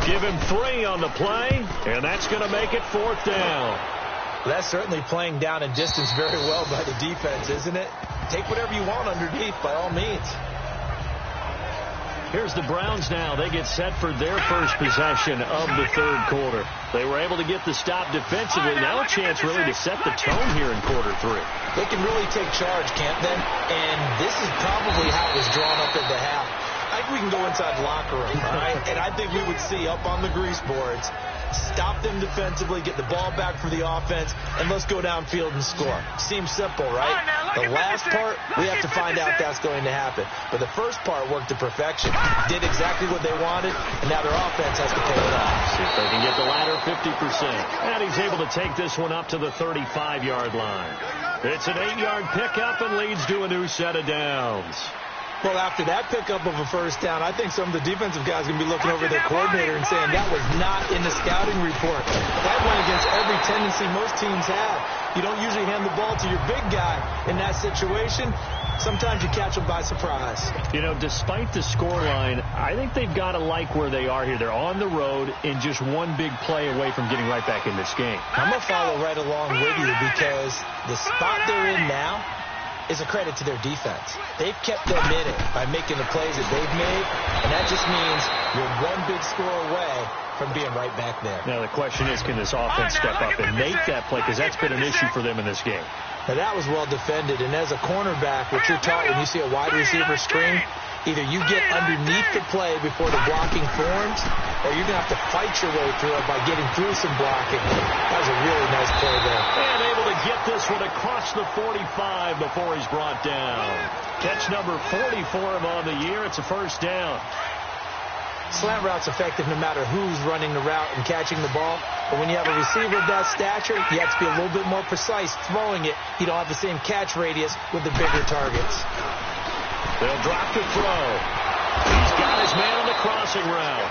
Give him 3 on the play, and that's going to make it 4th down. That's certainly playing down and distance very well by the defense, isn't it? Take whatever you want underneath, by all means. Here's the Browns now. They get set for their first possession of the 3rd quarter. They were able to get the stop defensively. Now a chance really to set the tone here in quarter 3. They can really take charge, can't they? And this is probably how it was drawn up at the half. I think we can go inside the locker room, all right? And I think we would see up on the grease boards, stop them defensively, get the ball back for the offense, and let's go downfield and score. Seems simple, right? The last part, we have to find out if that's going to happen. But the first part worked to perfection. Did exactly what they wanted, and now their offense has to pay it off. See if they can get the latter 50%. And he's able to take this one up to the 35-yard line. It's an 8-yard pickup and leads to a new set of downs. Well, after that pickup of a first down, I think some of the defensive guys are going to be looking over their coordinator and saying that was not in the scouting report. That went against every tendency most teams have. You don't usually hand the ball to your big guy in that situation. Sometimes you catch them by surprise. You know, despite the scoreline, I think they've got to like where they are here. They're on the road and just one big play away from getting right back in this game. I'm going to follow right along with you because the spot they're in now is a credit to their defense. They've kept them in it by making the plays that they've made, and that just means you're one big score away from being right back there. Now the question is, can this offense step up and make that play? Because that's been an issue for them in this game. Now that was well defended, and as a cornerback, what you're taught when you see a wide receiver screen, either you get underneath the play before the blocking forms, or you're going to have to fight your way through it by getting through some blocking. That was a really nice play there. And able to get this one across the 45 before he's brought down. Catch number 40 for him on the year. It's a first down. Slant route's effective no matter who's running the route and catching the ball. But when you have a receiver of that stature, you have to be a little bit more precise throwing it. You don't have the same catch radius with the bigger targets. They'll drop to throw. He's got his man on the crossing route.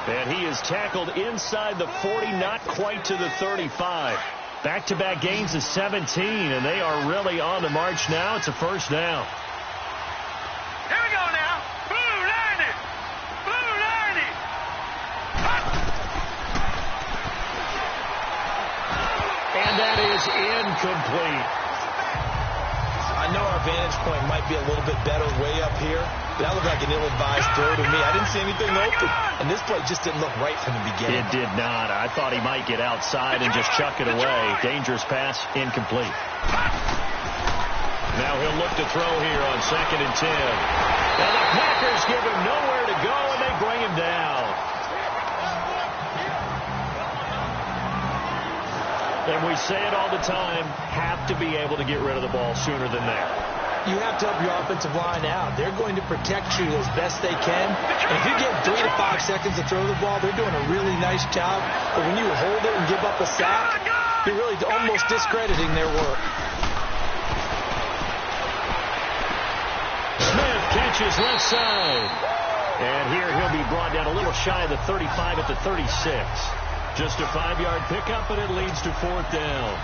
And he is tackled inside the 40, not quite to the 35. Back-to-back gains of 17, and they are really on the march now. It's a first down. Here we go now. Blue 90. Blue 90. And that is incomplete. I know our vantage point might be a little bit better way up here, but that looked like an ill-advised throw to me. I didn't see anything open, and this play just didn't look right from the beginning. It did not. I thought he might get outside and just chuck it away. Dangerous pass, incomplete. Now he'll look to throw here on 2nd and 10. And the Packers give him nowhere to go, and they bring him down. And we say it all the time, have to be able to get rid of the ball sooner than that. You have to help your offensive line out. They're going to protect you as best they can. And if you get 3 to 5 seconds to throw the ball, they're doing a really nice job. But when you hold it and give up a sack, you're really almost discrediting their work. Smith catches pitches left side. And here he'll be brought down a little shy of the 35 at the 36. Just a 5-yard pickup, and it leads to 4th down.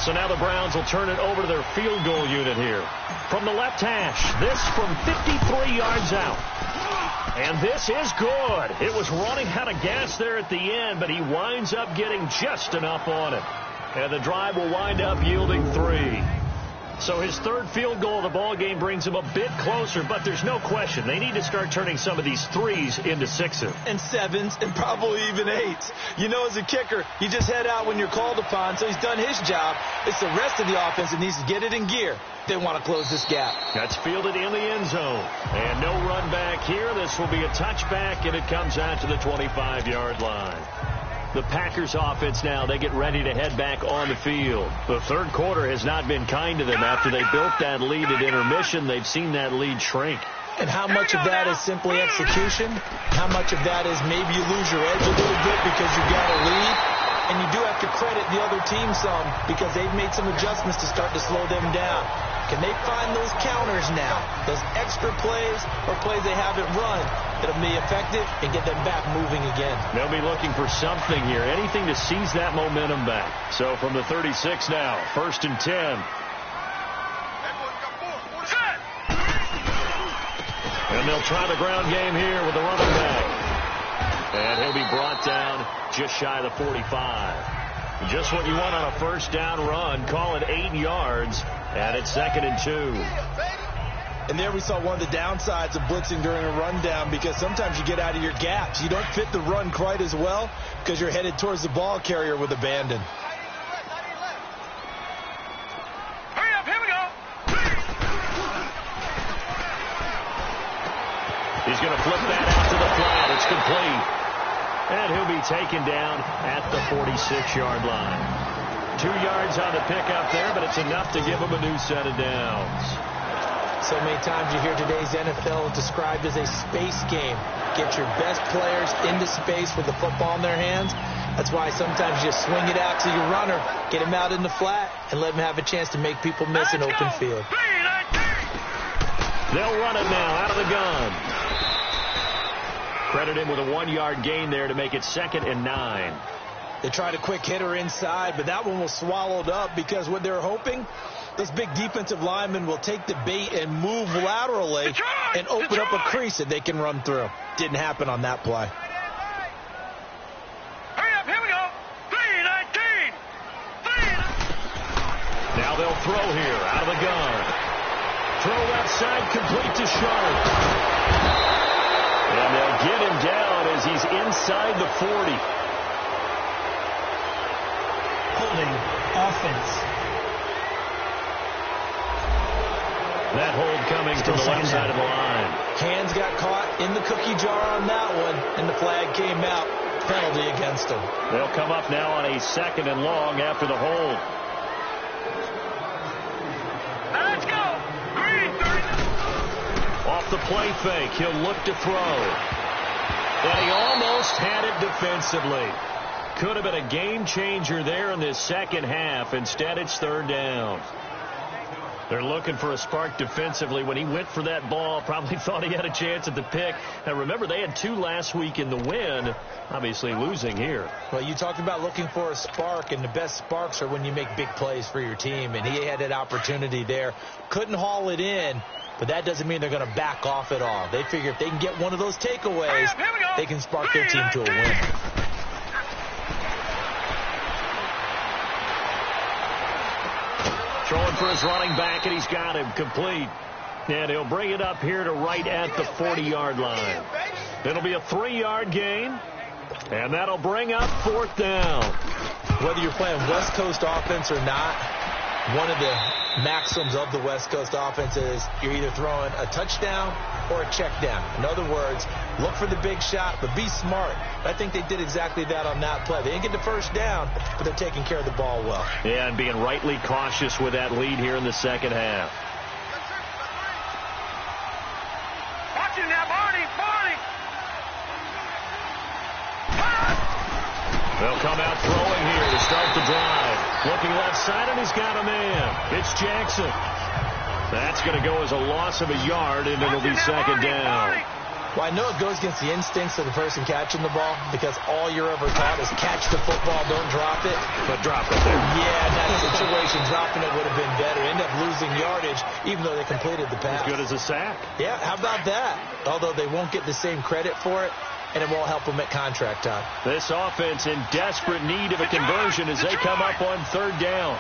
So now the Browns will turn it over to their field goal unit here. From the left hash, this from 53 yards out. And this is good. It was running out of gas there at the end, but he winds up getting just enough on it. And the drive will wind up yielding 3. So his 3rd field goal of the ball game brings him a bit closer, but there's no question they need to start turning some of these 3s into 6s. And 7s and probably even 8s. You know, as a kicker, you just head out when you're called upon, so he's done his job. It's the rest of the offense that needs to get it in gear. They want to close this gap. That's fielded in the end zone. And no run back here. This will be a touchback, and it comes out to the 25-yard line. The Packers offense now, they get ready to head back on the field. The 3rd quarter has not been kind to them. After they built that lead at intermission, they've seen that lead shrink. And how much of that is simply execution? How much of that is maybe you lose your edge a little bit because you got a lead? And you do have to credit the other team some because they've made some adjustments to start to slow them down. Can they find those counters now, those extra plays or plays they haven't run that'll be effective and get them back moving again? They'll be looking for something here, anything to seize that momentum back. So from the 36 now, 1st and 10. And they'll try the ground game here with the running back. And he'll be brought down just shy of the 45. Just what you want on a 1st down run. Call it 8 yards. And it's 2nd and 2. And there we saw one of the downsides of blitzing during a rundown because sometimes you get out of your gaps. You don't fit the run quite as well because you're headed towards the ball carrier with abandon. Hurry up, here we go. He's going to flip that out to the flat. It's complete. And he'll be taken down at the 46-yard line. 2 yards on the pickup there, but it's enough to give him a new set of downs. So many times you hear today's NFL described as a space game. Get your best players into space with the football in their hands. That's why sometimes you just swing it out to your runner, get him out in the flat, and let him have a chance to make people miss an open field. They'll run it now out of the gun. Credit him with a 1-yard gain there to make it 2nd and 9. They tried a quick hitter inside, but that one was swallowed up because what they're hoping, those big defensive linemen will take the bait and move laterally and open up a crease that they can run through. Didn't happen on that play. Hurry up, here we go. 3-19. Now they'll throw here out of the gun. Throw left side complete to Sharp. And they'll get him down as he's inside the 40. Holding offense. That hold coming from the left side of the line. Hands got caught in the cookie jar on that one, and the flag came out. Penalty against him. They'll come up now on a 2nd and long after the hold. Let's go. 3-30. Off the play fake, he'll look to throw. And he almost had it defensively. Could have been a game changer there in this 2nd half. Instead, it's 3rd down. They're looking for a spark defensively. When he went for that ball, probably thought he had a chance at the pick. Now, remember, they had 2 last week in the win, obviously losing here. Well, you talked about looking for a spark, and the best sparks are when you make big plays for your team, and he had that opportunity there. Couldn't haul it in, but that doesn't mean they're going to back off at all. They figure if they can get one of those takeaways, they can spark their team to a win. Throwing for his running back, and he's got him complete. And he'll bring it up here to right at the 40-yard line. It'll be a 3-yard gain, and that'll bring up 4th down. Whether you're playing West Coast offense or not, one of the maxims of the West Coast offense is you're either throwing a touchdown or a check down. In other words, look for the big shot, but be smart. I think they did exactly that on that play. They didn't get the 1st down, but they're taking care of the ball well. Yeah, and being rightly cautious with that lead here in the 2nd half. Watch him now, Barney. They'll come out throwing here to start the drive. Looking left side, and he's got a man. It's Jackson. That's going to go as a loss of a yard, and it'll be second down. Well, I know it goes against the instincts of the person catching the ball because all you're ever taught is catch the football, don't drop it. But drop it there. Yeah, in that situation, dropping it would have been better. End up losing yardage, even though they completed the pass. As good as a sack. Yeah, how about that? Although they won't get the same credit for it, and it won't help them at contract time. This offense in desperate need of a conversion as they come up on third down.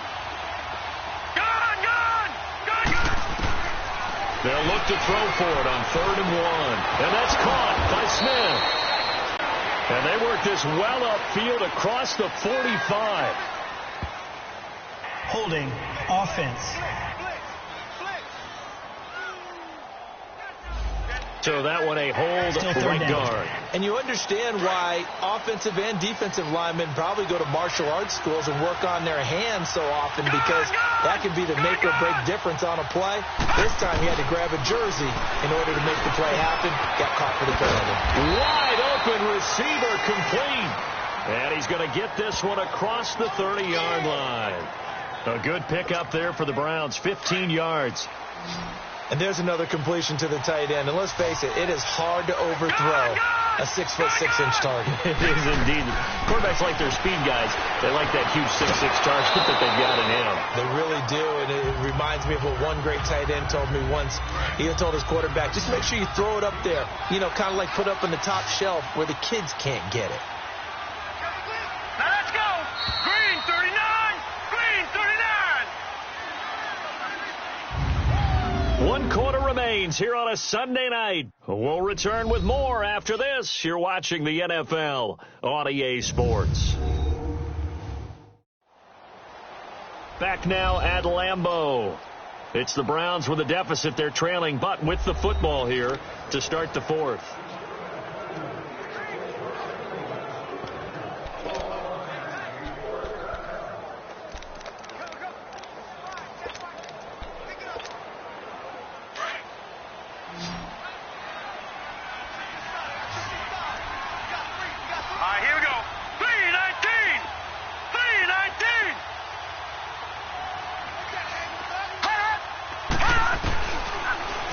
They'll look to throw for it on 3rd and 1. And that's caught by Smith. And they work this well upfield across the 45. Holding offense. So that one a hold right guard. And you understand why offensive and defensive linemen probably go to martial arts schools and work on their hands so often, because that can be the make or break difference on a play. This time he had to grab a jersey in order to make the play happen. Got caught for the penalty. Wide open receiver complete. And he's going to get this one across the 30-yard line. A good pickup there for the Browns, 15 yards. And there's another completion to the tight end. And let's face it, it is hard to overthrow a 6'6" target. It is indeed. Quarterbacks like their speed guys. They like that huge 6'6" target that they've got in him. They really do. And it reminds me of what one great tight end told me once. He told his quarterback, just make sure you throw it up there. You know, kind of like put up on the top shelf where the kids can't get it. Now let's go. Green 39. Green 39. 1 quarter remains here on a Sunday night. We'll return with more after this. You're watching the NFL on EA Sports. Back now at Lambeau. It's the Browns with a deficit. They're trailing, but with the football here to start the 4th.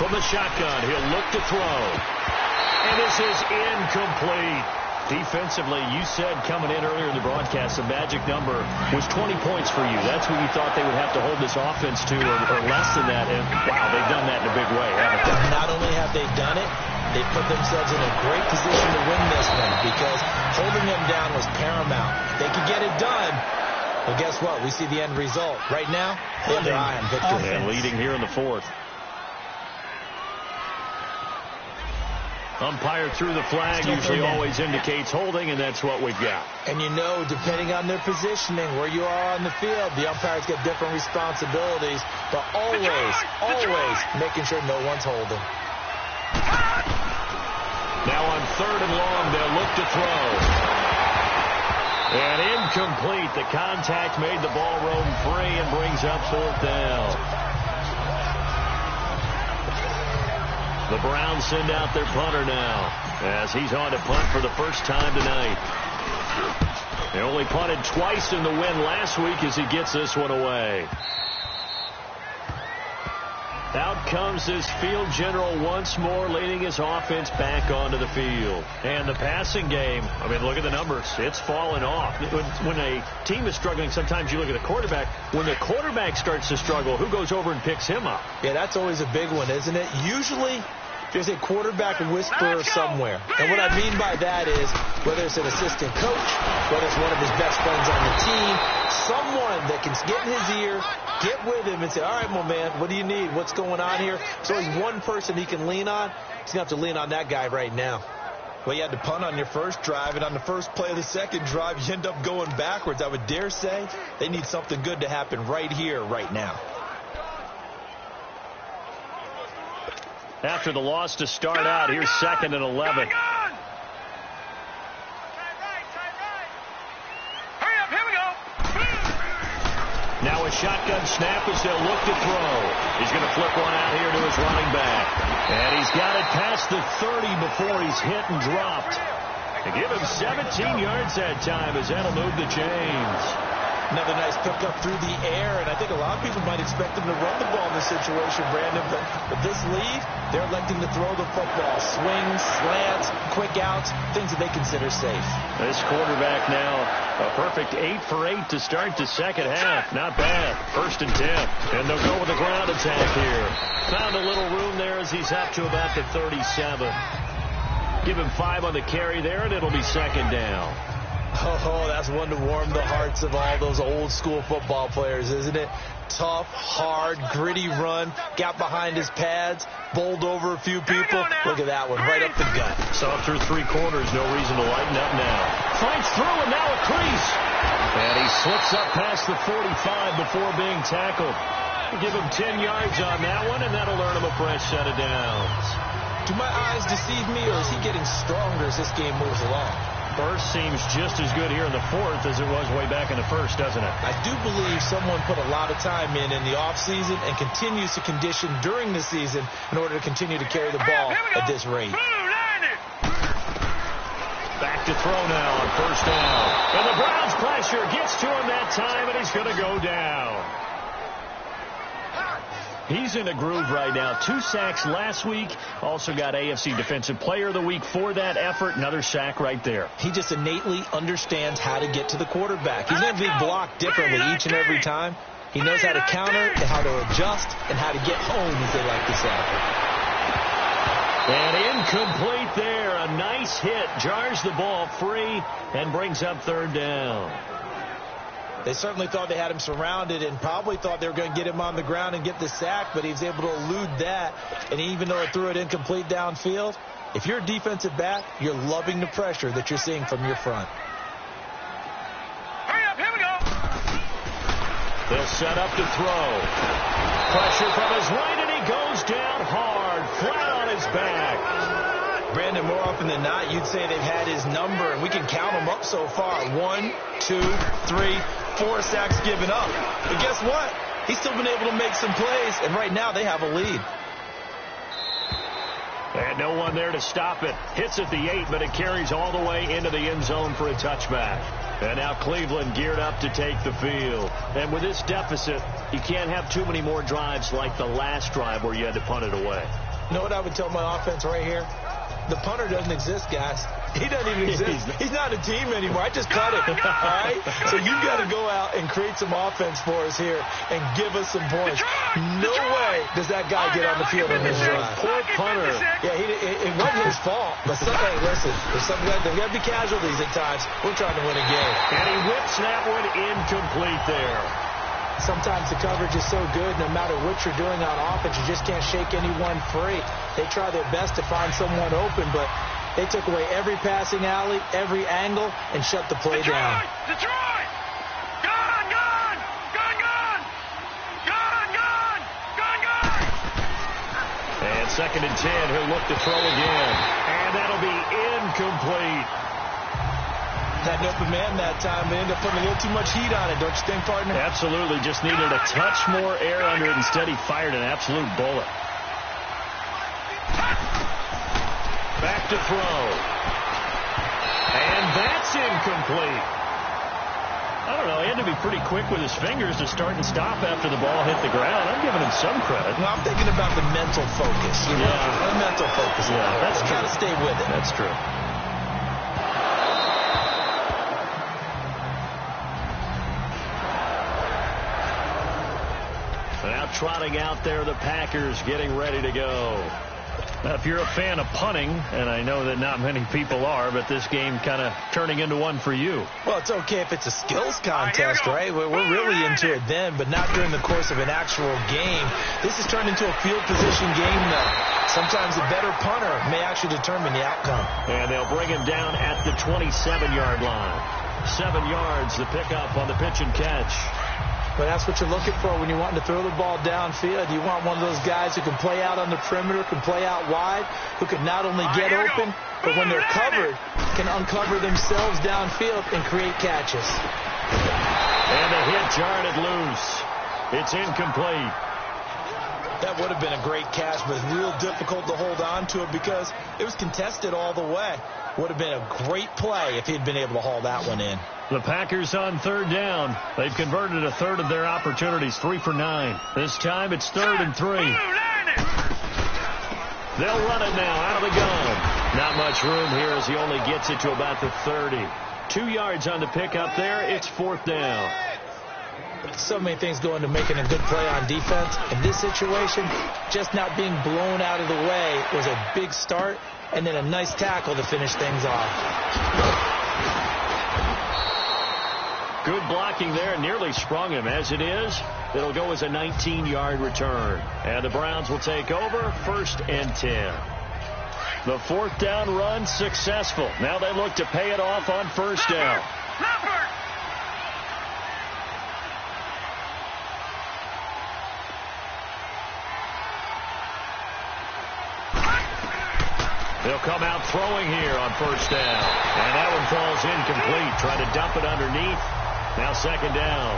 From the shotgun, he'll look to throw. And this is incomplete. Defensively, you said coming in earlier in the broadcast, the magic number was 20 points for you. That's what you thought they would have to hold this offense to, or less than that. And, wow, they've done that in a big way, haven't they? Not only have they done it, they put themselves in a great position to win this one, because holding them down was paramount. They could get it done. Well, guess what? We see the end result. Right now, they have their eye on victory. And leading here in the 4th. Umpire threw the flag, usually always indicates holding, and that's what we've got. And you know, depending on their positioning, where you are on the field, the umpires get different responsibilities, but always making sure no one's holding. Now on 3rd and long, they'll look to throw. And incomplete. The contact made the ball roam free and brings up 4th down. The Browns send out their punter now as he's on to punt for the first time tonight. They only punted twice in the win last week as he gets this one away. Out comes this field general once more, leading his offense back onto the field. And the passing game, I mean, look at the numbers. It's fallen off. When a team is struggling, sometimes you look at a quarterback. When the quarterback starts to struggle, who goes over and picks him up? Yeah, that's always a big one, isn't it? Usually, there's a quarterback whisperer somewhere. And what I mean by that is, whether it's an assistant coach, whether it's one of his best friends on the team, someone that can get in his ear, get with him and say, all right, my man, what do you need? What's going on here? So he's one person he can lean on. He's going to have to lean on that guy right now. Well, you had to punt on your first drive, and on the first play of the second drive, you end up going backwards. I would dare say they need something good to happen right here, right now. After the loss to start out, here's 2nd and 11. Now a shotgun snap as they'll look to throw. He's going to flip one out here to his running back. And he's got it past the 30 before he's hit and dropped. To give him 17 yards that time as that'll move the chains. Another nice pickup through the air, and I think a lot of people might expect them to run the ball in this situation, Brandon, but with this lead, they're electing to throw the football. Swings, slants, quick outs, things that they consider safe. This quarterback now, a perfect 8 for 8 to start the second half. Not bad. 1st and 10. And they'll go with a ground attack here. Found a little room there as he's up to about the 37. Give him 5 on the carry there, and it'll be 2nd down. Oh, that's one to warm the hearts of all those old-school football players, isn't it? Tough, hard, gritty run, got behind his pads, bowled over a few people. Look at that one, right up the gut. Saw through 3 quarters, no reason to lighten up now. Fights through, and now a crease. And he slips up past the 45 before being tackled. Give him 10 yards on that one, and that'll earn him a fresh set of downs. Do my eyes deceive me, or is he getting stronger as this game moves along? Burst seems just as good here in the 4th as it was way back in the 1st, doesn't it? I do believe someone put a lot of time in the offseason and continues to condition during the season in order to continue to carry the ball at this rate. Back to throw now on 1st down. And the Browns pressure gets to him that time, and he's going to go down. He's in a groove right now. 2 sacks last week. Also got AFC Defensive Player of the Week for that effort. Another sack right there. He just innately understands how to get to the quarterback. He's going to be blocked differently each and every time. He knows how to counter and how to adjust and how to get home, as they like to say. And incomplete there. A nice hit. Jars the ball free and brings up 3rd down. They certainly thought they had him surrounded and probably thought they were going to get him on the ground and get the sack, but he was able to elude that. And even though it threw it incomplete downfield, if you're a defensive back, you're loving the pressure that you're seeing from your front. Hurry up, here we go. They'll set up to throw. Pressure from his right, and he goes down hard, flat on his back. Brandon, more often than not, you'd say they've had his number, and we can count them up so far. 1, 2, 3, 4 sacks given up. But guess what? He's still been able to make some plays, and right now they have a lead. And no one there to stop it. Hits at the 8, but it carries all the way into the end zone for a touchback. And now Cleveland geared up to take the field. And with this deficit, you can't have too many more drives like the last drive where you had to punt it away. You know what I would tell my offense right here? The punter doesn't exist, guys. He doesn't even exist. He's not a team anymore. I just cut it, all right? So you've got to go out and create some offense for us here and give us some points. No way does that guy get on the field on this drive. Poor punter. Yeah, it wasn't his fault. But hey, listen, there's got to be casualties at times. We're trying to win a game. And he whips that one incomplete there. Sometimes the coverage is so good, no matter what you're doing on offense, you just can't shake anyone free. They try their best to find someone open, but they took away every passing alley, every angle, and shut the play down. Detroit! Gone, gone! Gone, gone! Gone, gone! Gone, gone! And 2nd and 10, he'll look to throw again. And that'll be incomplete. Had an open man that time. They ended up putting a little too much heat on it, don't you think, partner? Absolutely. Just needed a touch more air under it. Instead, he fired an absolute bullet. Back to throw. And that's incomplete. I don't know. He had to be pretty quick with his fingers to start and stop after the ball hit the ground. I'm giving him some credit. Well, I'm thinking about the mental focus. You know? The mental focus. Yeah, that's true. Got to stay with it. That's true. Now trotting out there, the Packers getting ready to go. Now, if you're a fan of punting, and I know that not many people are, but this game kind of turning into one for you. Well, it's okay if it's a skills contest, right? We're really into it then, but not during the course of an actual game. This has turned into a field position game, though. Sometimes a better punter may actually determine the outcome. And they'll bring him down at the 27-yard line. 7 yards, the pickup on the pitch and catch. But that's what you're looking for when you're wanting to throw the ball downfield. You want one of those guys who can play out on the perimeter, can play out wide, who can not only get open, but when they're covered, can uncover themselves downfield and create catches. And the hit jarred it loose. It's incomplete. That would have been a great catch, but real difficult to hold on to it because it was contested all the way. Would have been a great play if he'd been able to haul that one in. The Packers on third down. They've converted a third of their opportunities, 3 for 9. This time it's 3rd and 3. They'll run it now out of the gun. Not much room here as he only gets it to about the 30. 2 yards on the pickup there. It's 4th down. So many things go into making a good play on defense. In this situation, just not being blown out of the way was a big start, and then a nice tackle to finish things off. Good blocking there, nearly sprung him. As it is, it'll go as a 19-yard return. And the Browns will take over, 1st and 10. The 4th down run successful. Now they look to pay it off on 1st down. They'll come out throwing here on 1st down. And that one falls incomplete. Try to dump it underneath. Now 2nd down.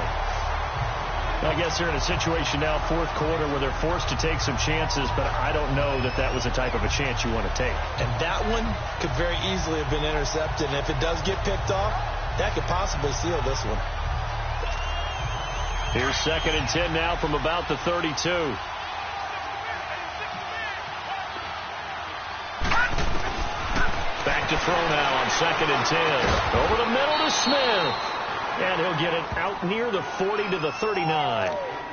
I guess they're in a situation now, 4th quarter, where they're forced to take some chances, but I don't know that that was the type of a chance you want to take. And that one could very easily have been intercepted. And if it does get picked off, that could possibly seal this one. Here's 2nd and 10 now from about the 32. Back to throw now on 2nd and 10. Over the middle to Smith. And he'll get it out near the 40 to the 39.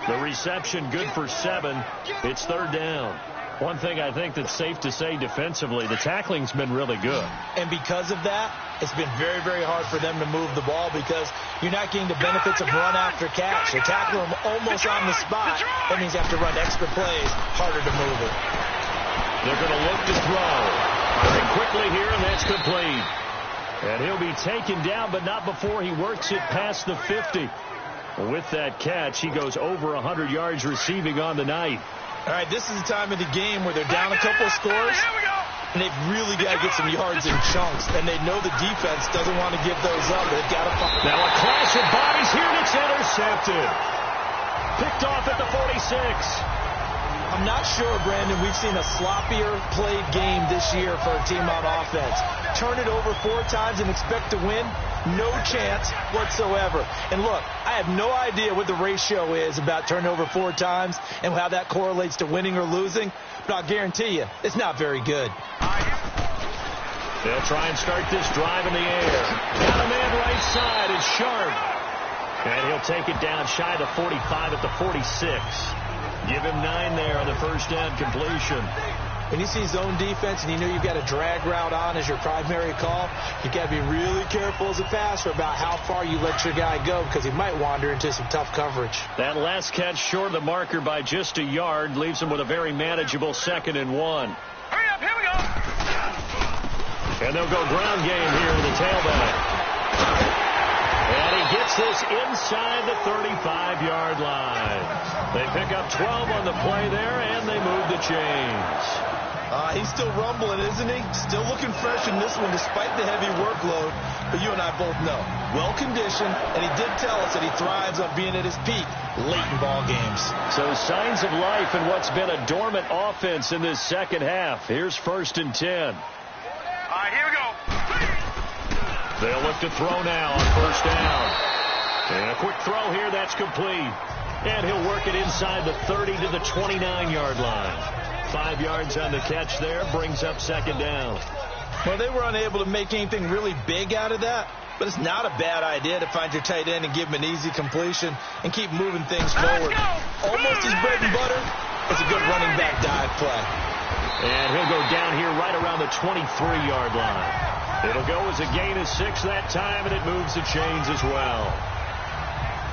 The reception good for 7. It's 3rd down. One thing I think that's safe to say defensively, the tackling's been really good. And because of that, it's been very, very hard for them to move the ball because you're not getting the benefits of run after catch. You're tackling them almost on the spot. That means you have to run extra plays, harder to move it. They're going to look to throw. Firing quickly here, and that's complete. And he'll be taken down, but not before he works it past the 50. With that catch, he goes over 100 yards receiving on the night. All right, this is the time of the game where they're down a couple of scores, and they've really got to get some yards in chunks, and they know the defense doesn't want to give those up. They've got to find. Now a clash of bodies here, and it's intercepted. Picked off at the 46. I'm not sure, Brandon, we've seen a sloppier played game this year for a team on offense. Turn it over 4 times and expect to win? No chance whatsoever. And look, I have no idea what the ratio is about turning over 4 times and how that correlates to winning or losing, but I'll guarantee you, it's not very good. They'll try and start this drive in the air. Down the man right side is Sharp. And he'll take it down shy of the 45 at the 46. Give him 9 there on the 1st down completion. When you see zone defense and you know you've got a drag route on as your primary call, you've got to be really careful as a passer about how far you let your guy go because he might wander into some tough coverage. That last catch short of the marker by just a yard leaves him with a very manageable 2nd and 1. Hurry up, here we go. And they'll go ground game here with the tailback. And he gets this inside the 35-yard line. They pick up 12 on the play there, and they move the chains. He's still rumbling, isn't he? Still looking fresh in this one despite the heavy workload. But you and I both know, well-conditioned, and he did tell us that he thrives on being at his peak late in ball games. So signs of life in what's been a dormant offense in this 2nd half. Here's 1st and 10. All right, here we go. They'll look to throw now on 1st down. And a quick throw here, that's complete. And he'll work it inside the 30 to the 29-yard line. 5 yards on the catch there, brings up 2nd down. Well, they were unable to make anything really big out of that, but it's not a bad idea to find your tight end and give him an easy completion and keep moving things forward. Almost his bread and butter. It's a good running back dive play. And he'll go down here right around the 23-yard line. It'll go as a gain of 6 that time, and it moves the chains as well.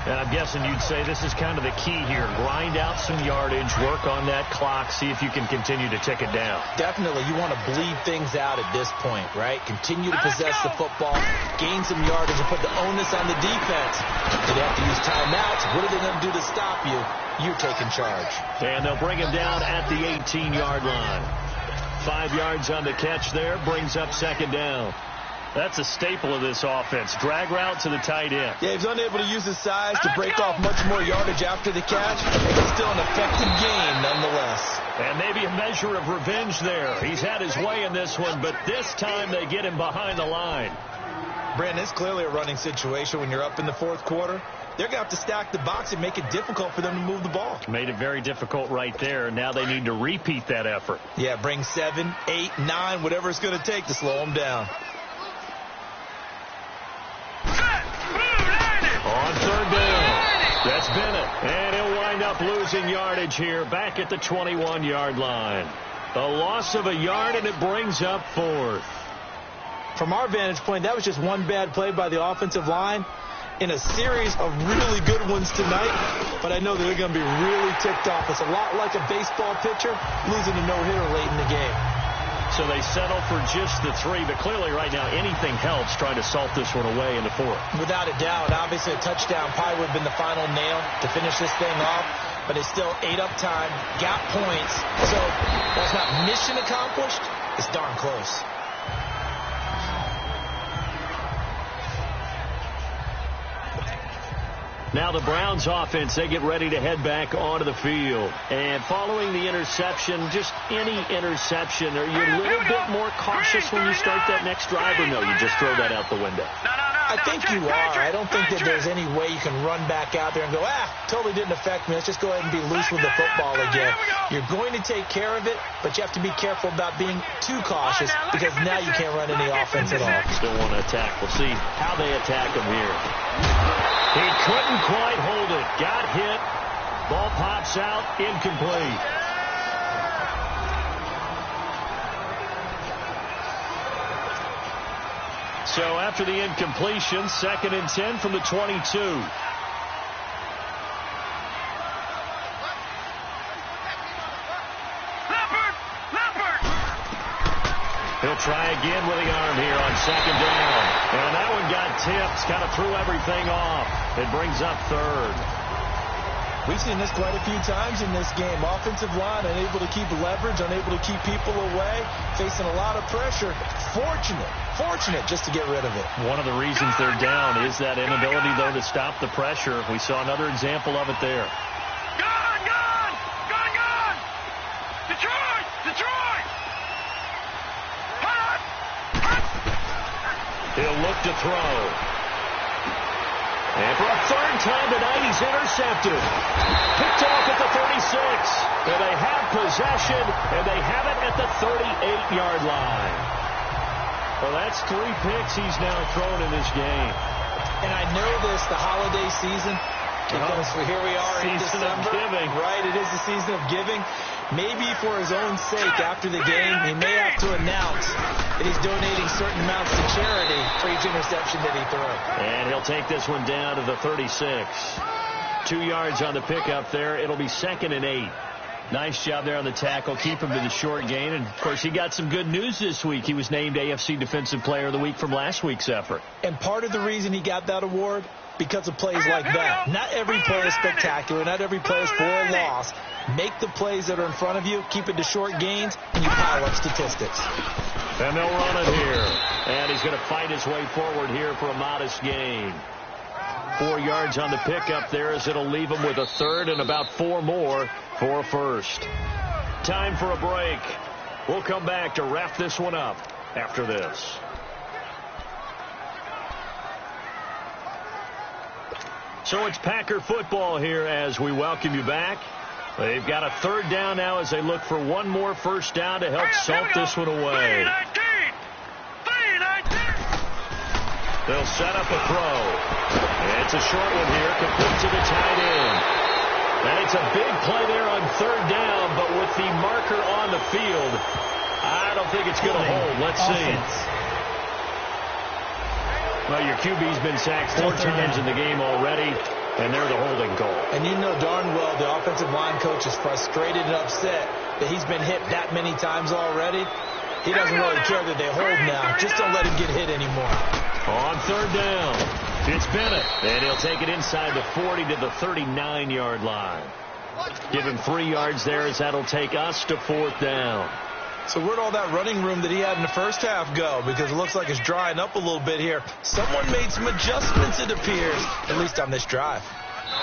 And I'm guessing you'd say this is kind of the key here. Grind out some yardage, work on that clock, see if you can continue to tick it down. Definitely. You want to bleed things out at this point, right? Continue to possess the football, gain some yardage, and put the onus on the defense. Do they have to use timeouts? What are they going to do to stop you? You're taking charge. And they'll bring him down at the 18-yard line. 5 yards on the catch there, brings up 2nd down. That's a staple of this offense. Drag route to the tight end. Yeah, he's unable to use his size to break off much more yardage after the catch, but still an effective gain nonetheless. And maybe a measure of revenge there. He's had his way in this one, but this time they get him behind the line. Brandon, it's clearly a running situation when you're up in the fourth quarter. They're going to have to stack the box and make it difficult for them to move the ball. Made it very difficult right there. Now they need to repeat that effort. Yeah, bring 7, 8, 9, whatever it's going to take to slow them down. On third down, that's Bennett. And he'll wind up losing yardage here back at the 21-yard line. A loss of a yard, and it brings up fourth. From our vantage point, that was just one bad play by the offensive line in a series of really good ones tonight, but I know that they're going to be really ticked off. It's a lot like a baseball pitcher losing a no-hitter late in the game. So they settle for just the 3, but clearly right now anything helps trying to salt this one away in the fourth. Without a doubt, obviously a touchdown probably would have been the final nail to finish this thing off, but it's still 8 up time, got points, so that's not mission accomplished, it's darn close. Now the Browns offense, they get ready to head back onto the field. And following the interception, just any interception, are you a little bit more cautious when you start that next drive, or no, you just throw that out the window? I think you are. I don't think that there's any way you can run back out there and go, totally didn't affect me. Let's just go ahead and be loose with the football again. You're going to take care of it, but you have to be careful about being too cautious because now you can't run any offense at all. Still want to attack. We'll see how they attack him here. He couldn't quite hold it. Got hit. Ball pops out. Incomplete. So after the incompletion, 2nd and 10 from the 22. He'll try again with the arm here on 2nd down. And that one got tipped. Kind of threw everything off. It brings up 3rd. We've seen this quite a few times in this game. Offensive line unable to keep leverage, unable to keep people away, facing a lot of pressure. Fortunate just to get rid of it. One of the reasons they're down is that inability, though, to stop the pressure. We saw another example of it there. Gone! Detroit! He'll look to throw. And for a 3rd time tonight, he's intercepted. Picked off at the 36. And they have possession, and they have it at the 38-yard line. Well, that's 3 picks he's now thrown in this game. And I know this, the holiday season, because here we are in December. Of giving. Right, it is the season of giving. Maybe for his own sake, after the game, he may have to announce that he's donating certain amounts to charity for each interception that he throws. And he'll take this one down to the 36. 2 yards on the pickup there. It'll be 2nd and 8. Nice job there on the tackle. Keep him to the short gain. And, of course, he got some good news this week. He was named AFC Defensive Player of the Week from last week's effort. And part of the reason he got that award, because of plays like that. Not every play is spectacular. Not every play is for a loss. Make the plays that are in front of you, keep it to short gains, and you pile up statistics. And they'll run it here. And he's going to fight his way forward here for a modest gain. 4 yards on the pickup there as it'll leave him with a 3rd and about 4 more for a 1st. Time for a break. We'll come back to wrap this one up after this. So it's Packer football here as we welcome you back. They've got a 3rd down now as they look for one more 1st down to help salt this one away. 3-19. They'll set up a throw. And it's a short one here, complete to the tight end. And it's a big play there on 3rd down, but with the marker on the field, I don't think it's going to hold. Let's see. Well, your QB's been sacked 4 times in the game already, and they're the holding call. And you know darn well the offensive line coach is frustrated and upset that he's been hit that many times already. He doesn't really care that they hold now. Just don't let him get hit anymore. On 3rd down, it's Bennett, and he'll take it inside the 40 to the 39-yard line. Give him 3 yards there as that'll take us to 4th down. So where'd all that running room that he had in the first half go? Because it looks like it's drying up a little bit here. Someone made some adjustments, it appears, at least on this drive.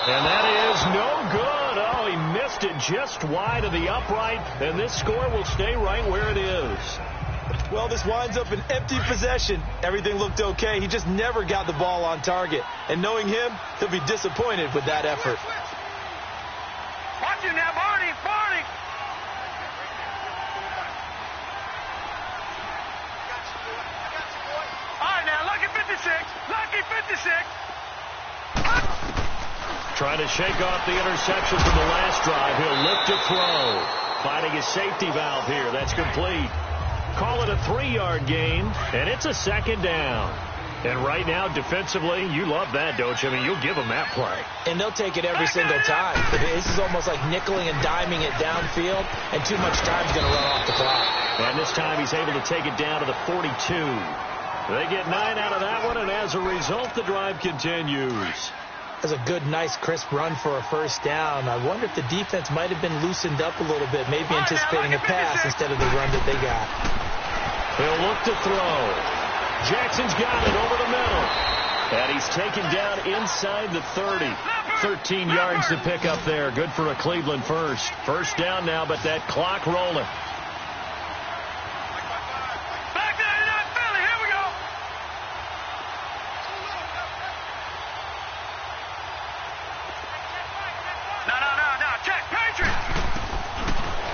And that is no good. Oh, he missed it just wide of the upright, and this score will stay right where it is. Well, this winds up an empty possession. Everything looked okay. He just never got the ball on target. And knowing him, he'll be disappointed with that effort. Watch you now, Barney. Barney. All right, now, lucky 56. Lucky 56. Trying to shake off the interception from the last drive. He'll look to throw. Finding his safety valve here. That's complete. Call it a 3-yard gain, and it's a second down. And right now, defensively, you love that, don't you? I mean, you'll give them that play. And they'll take it every single time. This is almost like nickeling and diming it downfield, and too much time's going to run off the clock. And this time he's able to take it down to the 42. They get 9 out of that one, and as a result, the drive continues. That's a good, nice, crisp run for a first down. I wonder if the defense might have been loosened up a little bit, maybe anticipating a pass instead of the run that they got. He'll look to throw. Jackson's got it over the middle. And he's taken down inside the 30. 13 yards to pick up there. Good for a Cleveland first. First down now, but that clock rolling.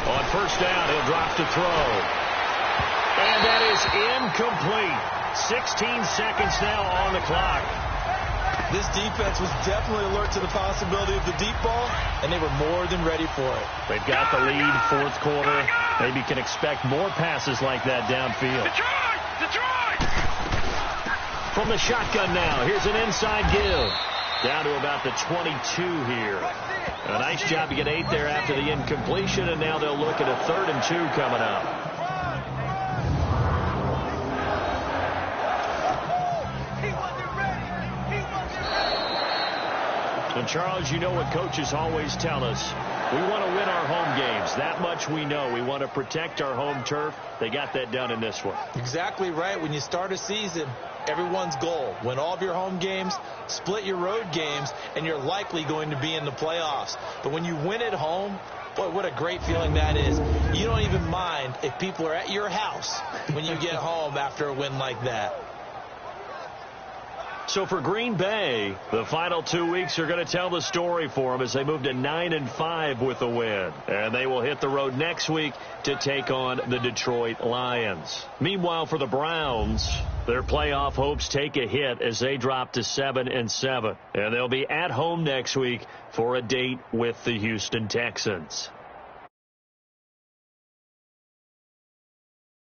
On first down, he'll drop to throw. And that is incomplete. 16 seconds now on the clock. This defense was definitely alert to the possibility of the deep ball, and they were more than ready for it. They've got the lead, fourth quarter. Maybe can expect more passes like that downfield. Detroit! From the shotgun now, here's an inside give. Down to about the 22 here. A nice job to get 8 there after the incompletion, and now they'll look at a 3rd and 2 coming up. And Charles, you know what coaches always tell us. We want to win our home games. That much we know. We want to protect our home turf. They got that done in this one. Exactly right. When you start a season, everyone's goal: win all of your home games, split your road games, and you're likely going to be in the playoffs. But when you win at home, boy, what a great feeling that is. You don't even mind if people are at your house when you get home after a win like that. So for Green Bay, the final 2 weeks are going to tell the story for them as they move to 9-5 with a win. And they will hit the road next week to take on the Detroit Lions. Meanwhile, for the Browns, their playoff hopes take a hit as they drop to 7-7. And they'll be at home next week for a date with the Houston Texans.